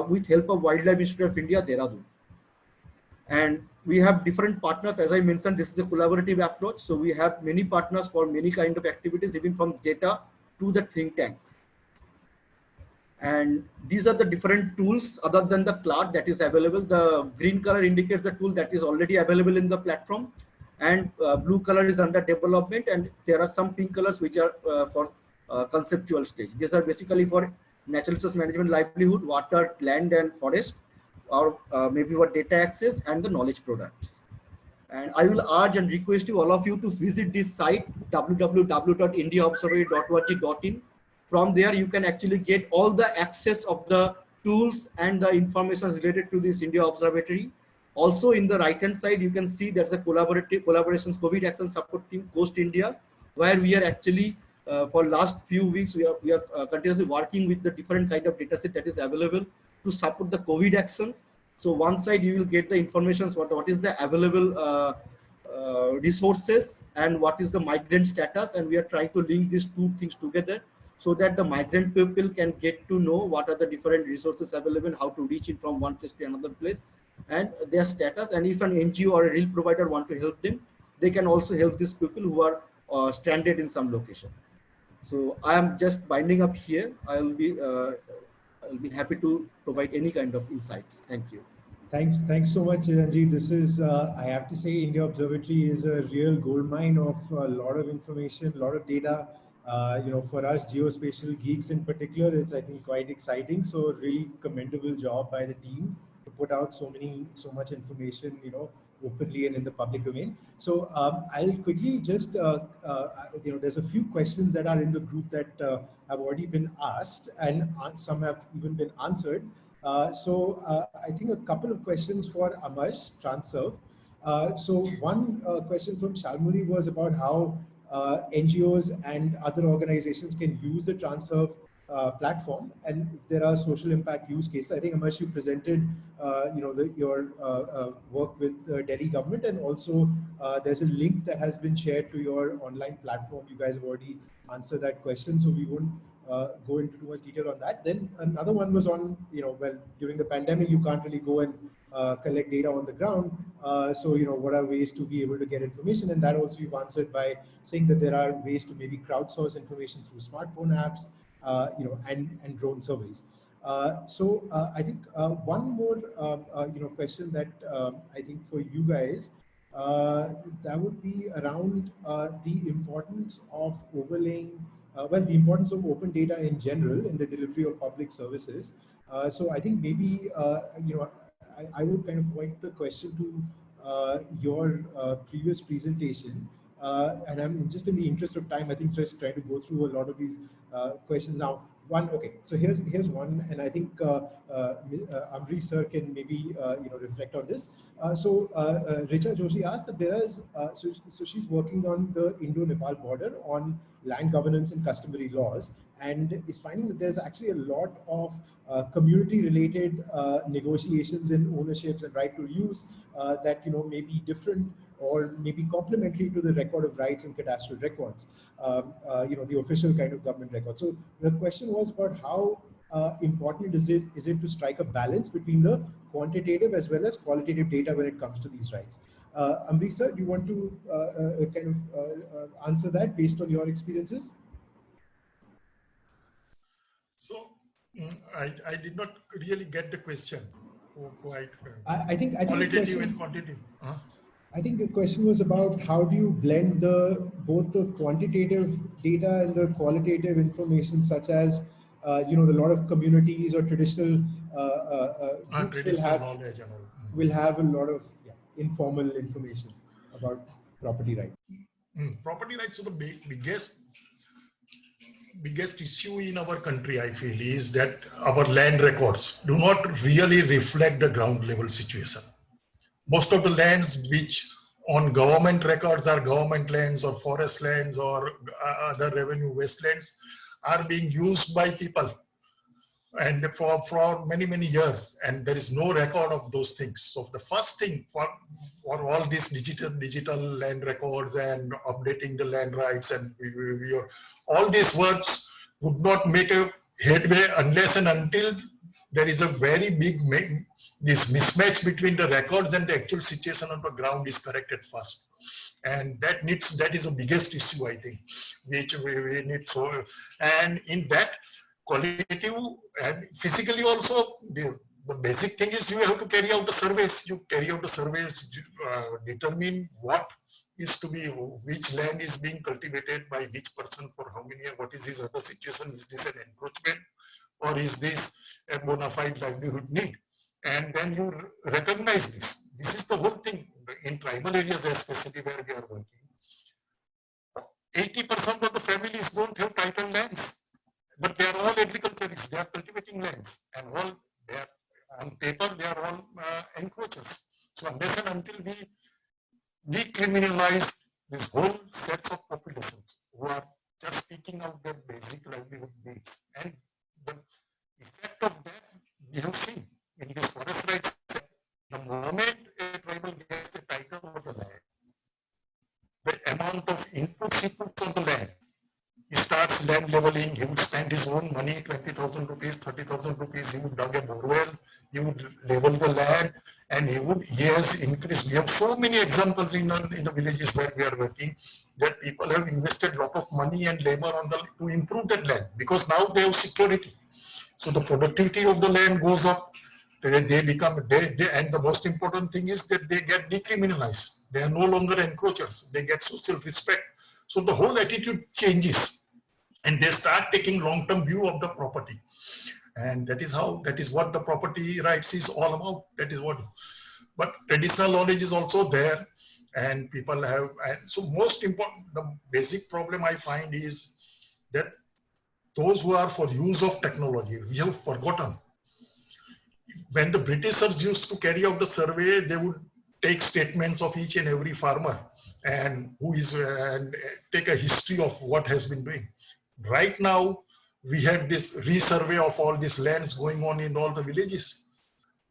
with help of Wildlife Institute of India, Dehradun. And we have different partners. As I mentioned, this is a collaborative approach. So we have many partners for many kind of activities, even from data to the think tank. And these are the different tools other than the CLART that is available. The green color indicates the tool that is already available in the platform. and blue color is under development, and there are some pink colors which are for conceptual stage. These are basically for natural resource management, livelihood, water, land and forest, or maybe for data access and the knowledge products. And I will urge and request you, all of you, to visit this site, www.indiaobservatory.org.in. From there, you can actually get all the access of the tools and the information related to this India Observatory. Also, in the right-hand side, you can see there's a collaborations COVID Action Support Team, Coast India, where we are actually for last few weeks we are continuously working with the different kind of data set that is available to support the COVID actions. So one side you will get the information what is the available resources and what is the migrant status, and we are trying to link these two things together so that the migrant people can get to know what are the different resources available, how to reach it from one place to another place, and their status. And if an NGO or a real provider want to help them, they can also help these people who are stranded in some location. So I am just binding up here. I'll be happy to provide any kind of insights. Thank you. Thanks so much, Chiranjeev. This is, I have to say, India Observatory is a real goldmine of a lot of information, a lot of data. For us geospatial geeks in particular, it's, I think, quite exciting. So really commendable job by the team to put out so much information, openly and in the public domain. So I'll quickly just, there's a few questions that are in the group that have already been asked, and some have even been answered. I think a couple of questions for Amash, Transserve. So one question from Shalmuri was about how NGOs and other organizations can use the Transserve platform, and there are social impact use cases. I think Amash, you presented your work with the Delhi government, and also there's a link that has been shared to your online platform. You guys have already answered that question, so we won't go into too much detail on that. Then another one was on, during the pandemic, you can't really go and collect data on the ground. So, what are ways to be able to get information? And that also you've answered by saying that there are ways to maybe crowdsource information through smartphone apps, and drone surveys. I think one more, question that I think for you guys, that would be around the importance of overlaying the importance of open data in general in the delivery of public services. So I think maybe, I would kind of point the question to your previous presentation. And I'm just in the interest of time, I think just trying to go through a lot of these questions now. Okay, so here's one, and I think Amri sir can maybe reflect on this. Richa Joshi asked that there is, so she's working on the Indo-Nepal border on land governance and customary laws, and is finding that there's actually a lot of community-related negotiations in ownerships and right to use that may be different or maybe complementary to the record of rights and cadastral records, the official kind of government record. So the question was about how important is it to strike a balance between the quantitative as well as qualitative data when it comes to these rights. Amri sir, do you want to kind of answer that based on your experiences? So I did not really get the question. Quite. I think qualitative and quantitative. I think the question was about how do you blend both the quantitative data and the qualitative information, such as a lot of communities or traditional groups will have a lot of informal information about property rights. Property rights are the biggest issue in our country, I feel, is that our land records do not really reflect the ground level situation. Most of the lands which on government records are government lands or forest lands or other revenue wastelands are being used by people and for many years, and there is no record of those things. So the first thing for all these digital land records and updating the land rights and all these works would not make a headway unless and until there is a very big this mismatch between the records and the actual situation on the ground is corrected first. And that is the biggest issue, I think, which we need. So, and in that, qualitative and physically also, the basic thing is you have to carry out the surveys. You carry out the surveys, determine what is to be which land is being cultivated by which person for how many years, what is his other situation, is this an encroachment or is this a bona fide livelihood need? And then you recognize this. This is the whole thing in tribal areas, especially where we are working. 80% of the families don't have title lands, but they are all agriculturists. They are cultivating lands, and all they are on paper they are all encroachers. So unless and until we decriminalize this whole set of populations who are just speaking out their basic livelihood needs, and the effect of that we have seen in this forest rights. The moment a tribal gets the title over the land, the amount of inputs he puts on the land, he starts land leveling, he would spend his own money, 20,000 rupees, 30,000 rupees, he would dug a borewell, he would level the land, and he has increased. We have so many examples in the villages where we are working that people have invested a lot of money and labor on to improve that land because now they have security. So the productivity of the land goes up. They become, and the most important thing is that they get decriminalized. They are no longer encroachers. They get social respect. So the whole attitude changes and they start taking long-term view of the property. And that is what the property rights is all about. That is what, but traditional knowledge is also there and people have, and so most important, the basic problem I find is that those who are for use of technology, we have forgotten. When the Britishers used to carry out the survey, they would take statements of each and every farmer and and take a history of what has been doing. Right now, we had this resurvey of all these lands going on in all the villages.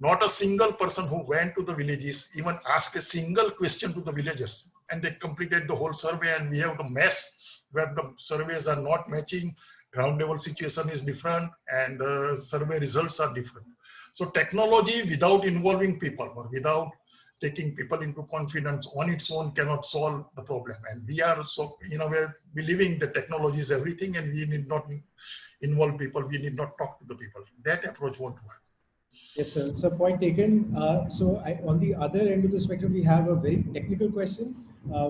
Not a single person who went to the villages even asked a single question to the villagers, and they completed the whole survey. And we have the mess where the surveys are not matching, ground level situation is different, and survey results are different. So technology without involving people or without taking people into confidence on its own cannot solve the problem. And we are so, in a way, believing that technology is everything and we need not involve people, we need not talk to the people. That approach won't work. Yes, sir. So point taken. On the other end of the spectrum, we have a very technical question,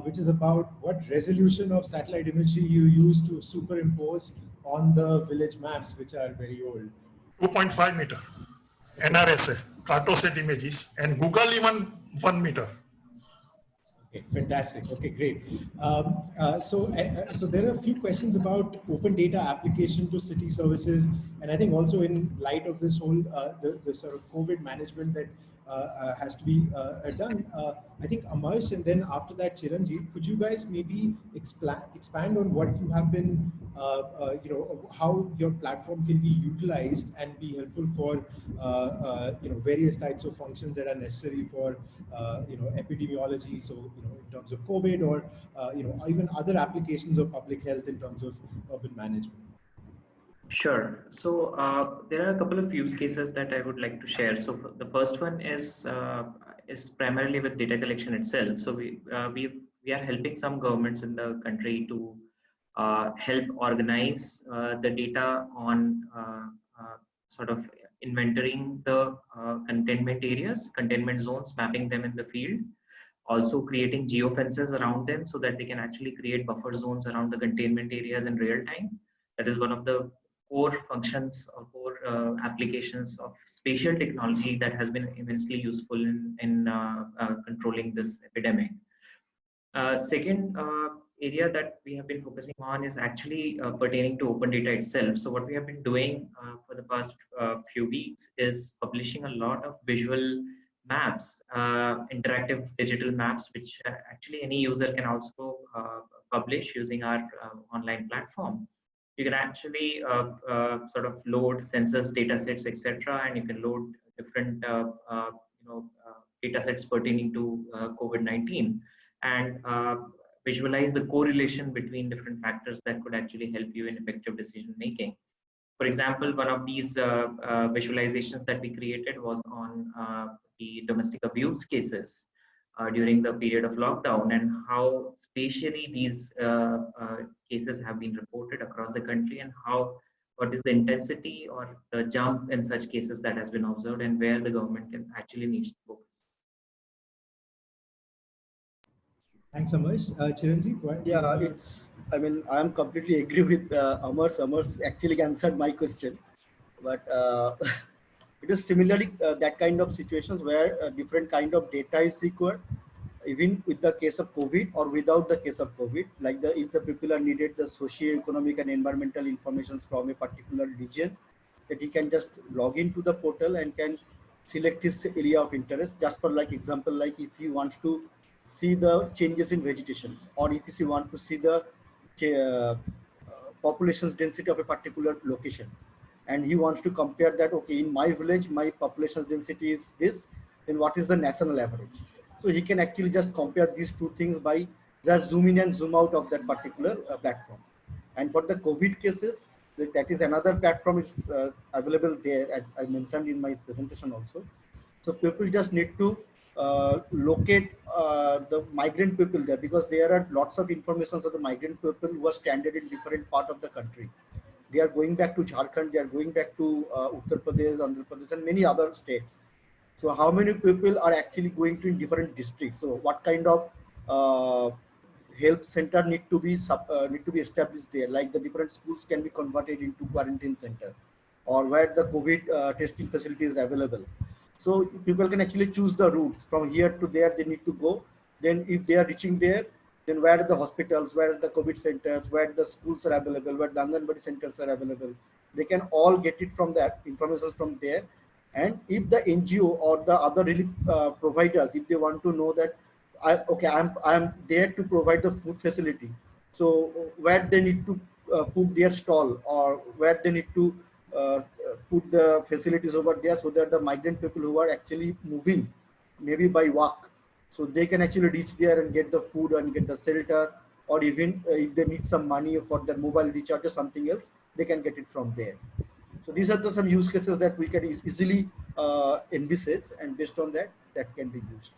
which is about what resolution of satellite imagery you use to superimpose on the village maps, which are very old. 2.5 meter. NRSA, Cartosat images, and Google even 1 meter. Okay, fantastic. Okay, great. So there are a few questions about open data application to city services, and I think also in light of this whole the sort of COVID management that has to be done. I think Amarsh, and then after that Chiranjeev, could you guys maybe expand on what you have been, how your platform can be utilized and be helpful for various types of functions that are necessary for epidemiology. So in terms of COVID, or even other applications of public health in terms of urban management. Sure. So there are a couple of use cases that I would like to share. So the first one is primarily with data collection itself. So we are helping some governments in the country to help organize the data on sort of inventorying the containment areas, containment zones, mapping them in the field, also creating geofences around them so that they can actually create buffer zones around the containment areas in real time. That is one of the core functions or core applications of spatial technology that has been immensely useful in controlling this epidemic. Second area that we have been focusing on is actually pertaining to open data itself. So what we have been doing for the past few weeks is publishing a lot of visual maps, interactive digital maps, which actually any user can also publish using our online platform. You can actually sort of load census data sets, etc., and you can load different data sets pertaining to COVID-19 and visualize the correlation between different factors that could actually help you in effective decision making. For example, one of these visualizations that we created was on the domestic abuse cases during the period of lockdown, and how spatially these cases have been reported across the country, and what is the intensity or the jump in such cases that has been observed, and where the government can actually needs to focus. Thanks so much. Chiranjeev, what? Yeah, I mean, I am completely agree with Amar's. Amar's actually answered my question, but it is similarly that kind of situations where different kind of data is required, even with the case of COVID or without the case of COVID. Like if the people are needed the socio-economic and environmental information from a particular region, that he can just log into the portal and can select his area of interest. Just for like example, like if he wants to see the changes in vegetation, or if he want to see the population's density of a particular location, and he wants to compare that, okay, in my village my population density is this, then what is the national average? So he can actually just compare these two things by just zoom in and zoom out of that particular platform. And for the COVID cases, that is another platform is available there, as I mentioned in my presentation also. So people just need to locate the migrant people there, because there are lots of information of the migrant people who are stranded in different part of the country. They are going back to Jharkhand, they are going back to Uttar Pradesh, Andhra Pradesh, and many other states. So how many people are actually going to in different districts? So what kind of health center need to be established there? Like the different schools can be converted into quarantine center, or where the COVID testing facility is available. So people can actually choose the routes from here to there they need to go. Then if they are reaching there, then where are the hospitals, where are the COVID centers, where the schools are available, where the Anganwadi centers are available. They can all get it from that information from there. And if the NGO or the other relief providers, if they want to know that, I'm there to provide the food facility. So where they need to put their stall, or where they need to put the facilities over there, so that the migrant people who are actually moving, maybe by walk, so they can actually reach there and get the food and get the shelter, or even if they need some money for their mobile recharge or something else, they can get it from there. So these are some use cases that we can easily envisage, and based on that, that can be used.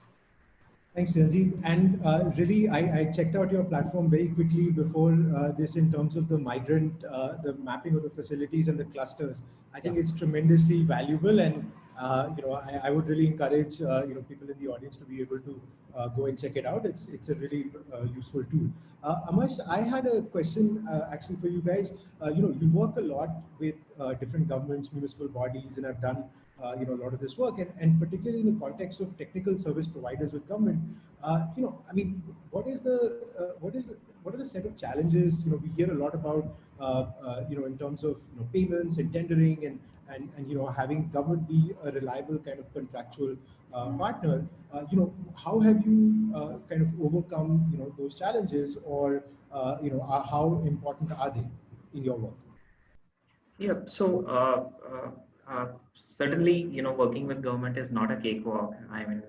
Thanks, Chiranjeev. And really, I checked out your platform very quickly before this in terms of the migrant, the mapping of the facilities and the clusters. I think it's tremendously valuable, and I would really encourage people in the audience to be able to go and check it out. It's a really useful tool. Amash, I had a question actually for you guys. You work a lot with different governments, municipal bodies, and have done a lot of this work, and particularly in the context of technical service providers with government. I mean, what are the set of challenges? We hear a lot about in terms of payments and tendering, and having government be a reliable kind of contractual partner. How have you kind of overcome those challenges, or how important are they in your work? Yeah, so certainly, working with government is not a cakewalk. I mean,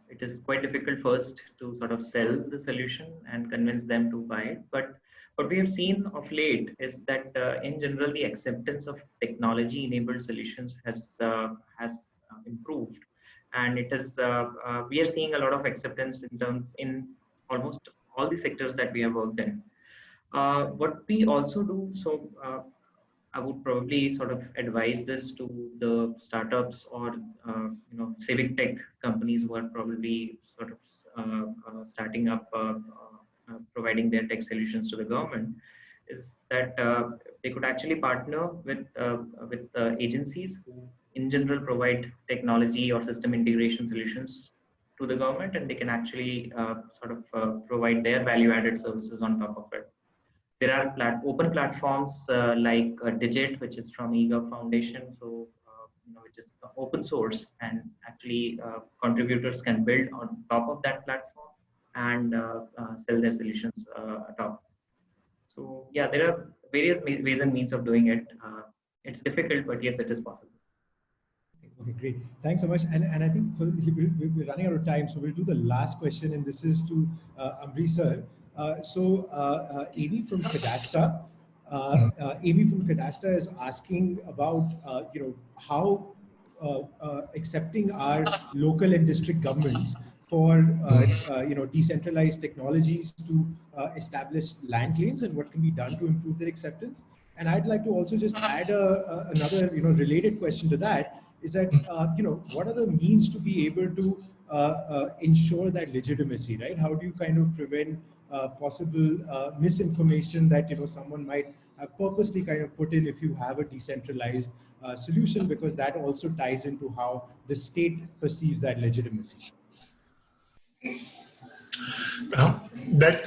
it is quite difficult first to sort of sell the solution and convince them to buy it. But what we have seen of late is that in general, the acceptance of technology-enabled solutions has improved, and it is we are seeing a lot of acceptance in almost all the sectors that we have worked in. What we also do, so I would probably sort of advise this to the startups or civic tech companies who are probably sort of starting up providing their tech solutions to the government, is that they could actually partner with agencies who in general provide technology or system integration solutions to the government, and they can actually sort of provide their value added services on top of it. There are open platforms like Digit, which is from eGov Foundation, so which is open source, and actually contributors can build on top of that platform and sell their solutions atop. So yeah, there are various ways and means of doing it. It's difficult, but yes, it is possible. Okay, great. Thanks so much. And I think we're running out of time, so we'll do the last question, and this is to Amrish sir. Amy from Cadastra. Amy from Cadastra is asking about how accepting our local and district governments for decentralized technologies to establish land claims, and what can be done to improve their acceptance. And I'd like to also just add another related question to that, is that what are the means to be able to ensure that legitimacy, right? How do you kind of prevent possible misinformation that someone might have purposely kind of put in if you have a decentralized solution, because that also ties into how the state perceives that legitimacy. That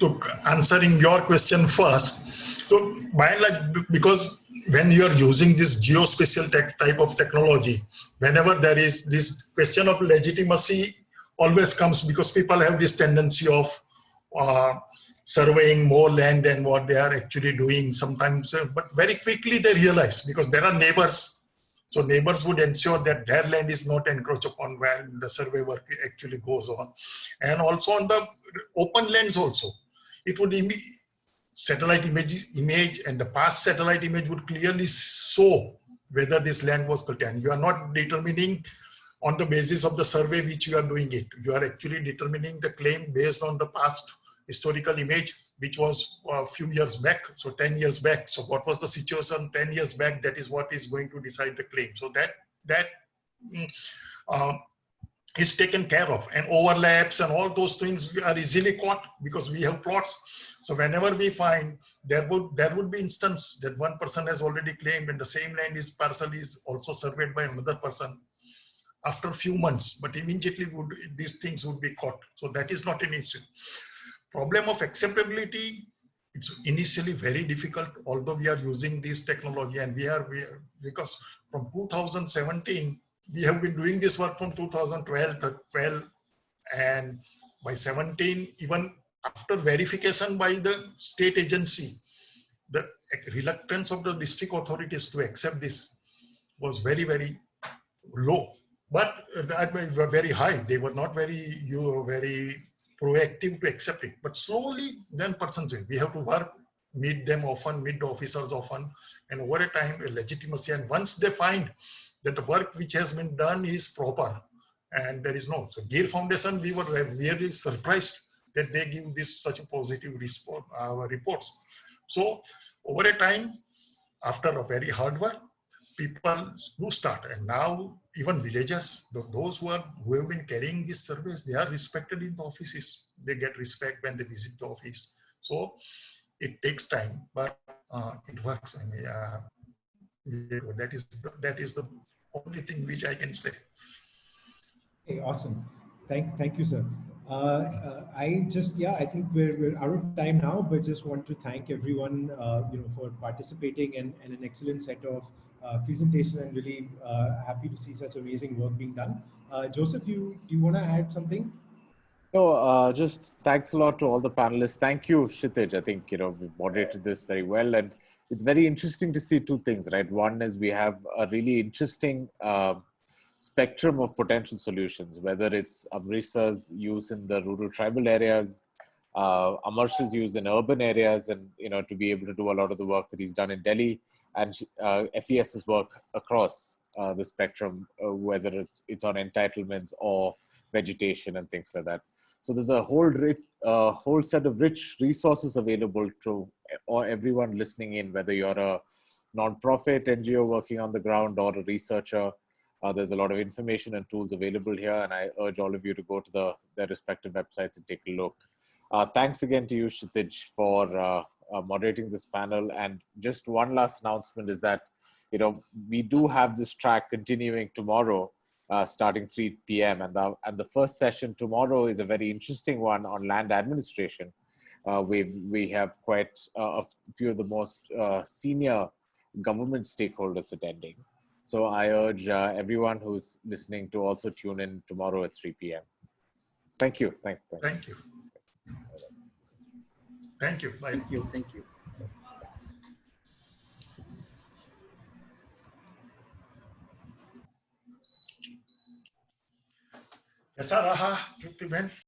to answering your question first, so by and large, because when you are using this geospatial type of technology, whenever there is this question of legitimacy always comes, because people have this tendency of surveying more land than what they are actually doing sometimes, but very quickly they realize, because there are neighbors, so neighbors would ensure that their land is not encroached upon when the survey work actually goes on. And also on the open lands also, it would satellite image and the past satellite image would clearly show whether this land was cultivated. You are not determining on the basis of the survey which you are doing it. You are actually determining the claim based on the past historical image, which was a few years back, so 10 years back. So what was the situation 10 years back? That is what is going to decide the claim. So that is taken care of, and overlaps and all those things are easily caught because we have plots. So whenever we find there would be instance that one person has already claimed and the same land is parcel is also surveyed by another person after a few months, but immediately these things would be caught. So that is not an issue. Problem of acceptability, it's initially very difficult, although we are using this technology, and we are because from 2017 we have been doing this work from 2012, and by 17, even after verification by the state agency, the reluctance of the district authorities to accept this was very, very low. But that were very high. They were not very proactive to accept it. But slowly, then persons in. We have to work, meet them often, meet the officers often, and over a time, a legitimacy. And once they find that the work which has been done is proper, and there is no. So GIR Foundation, we were really surprised that they give this such a positive reports. So over a time, after a very hard work, people do start, and now even villagers, those who have been carrying these surveys, they are respected in the offices. They get respect when they visit the office. So it takes time, but it works. I mean, that is the only thing which I can say. Okay, awesome. Thank you, sir. I think we're out of time now, but just want to thank everyone, for participating and an excellent set of presentation, and really happy to see such amazing work being done. Joseph, do you want to add something? No, just thanks a lot to all the panelists. Thank you, Kshitij. I think, we've moderated this very well, and it's very interesting to see two things, right? One is we have a really interesting spectrum of potential solutions, whether it's Amritsar's use in the rural tribal areas, Amarsh's use in urban areas, and to be able to do a lot of the work that he's done in Delhi, and FES's work across the spectrum, whether it's on entitlements or vegetation and things like that. So there's a whole set of rich resources available to everyone listening in, whether you're a non-profit NGO working on the ground or a researcher. There's a lot of information and tools available here, and I urge all of you to go to their respective websites and take a look. Thanks again to you, Kshitij, for moderating this panel. And just one last announcement is that, we do have this track continuing tomorrow, starting 3 p.m. And the first session tomorrow is a very interesting one on land administration. We have quite a few of the most senior government stakeholders attending. So I urge everyone who's listening to also tune in tomorrow at 3 p.m. Thank you. Thank you. Thank you. Bye. Thank you. Thank you. Yes, sir.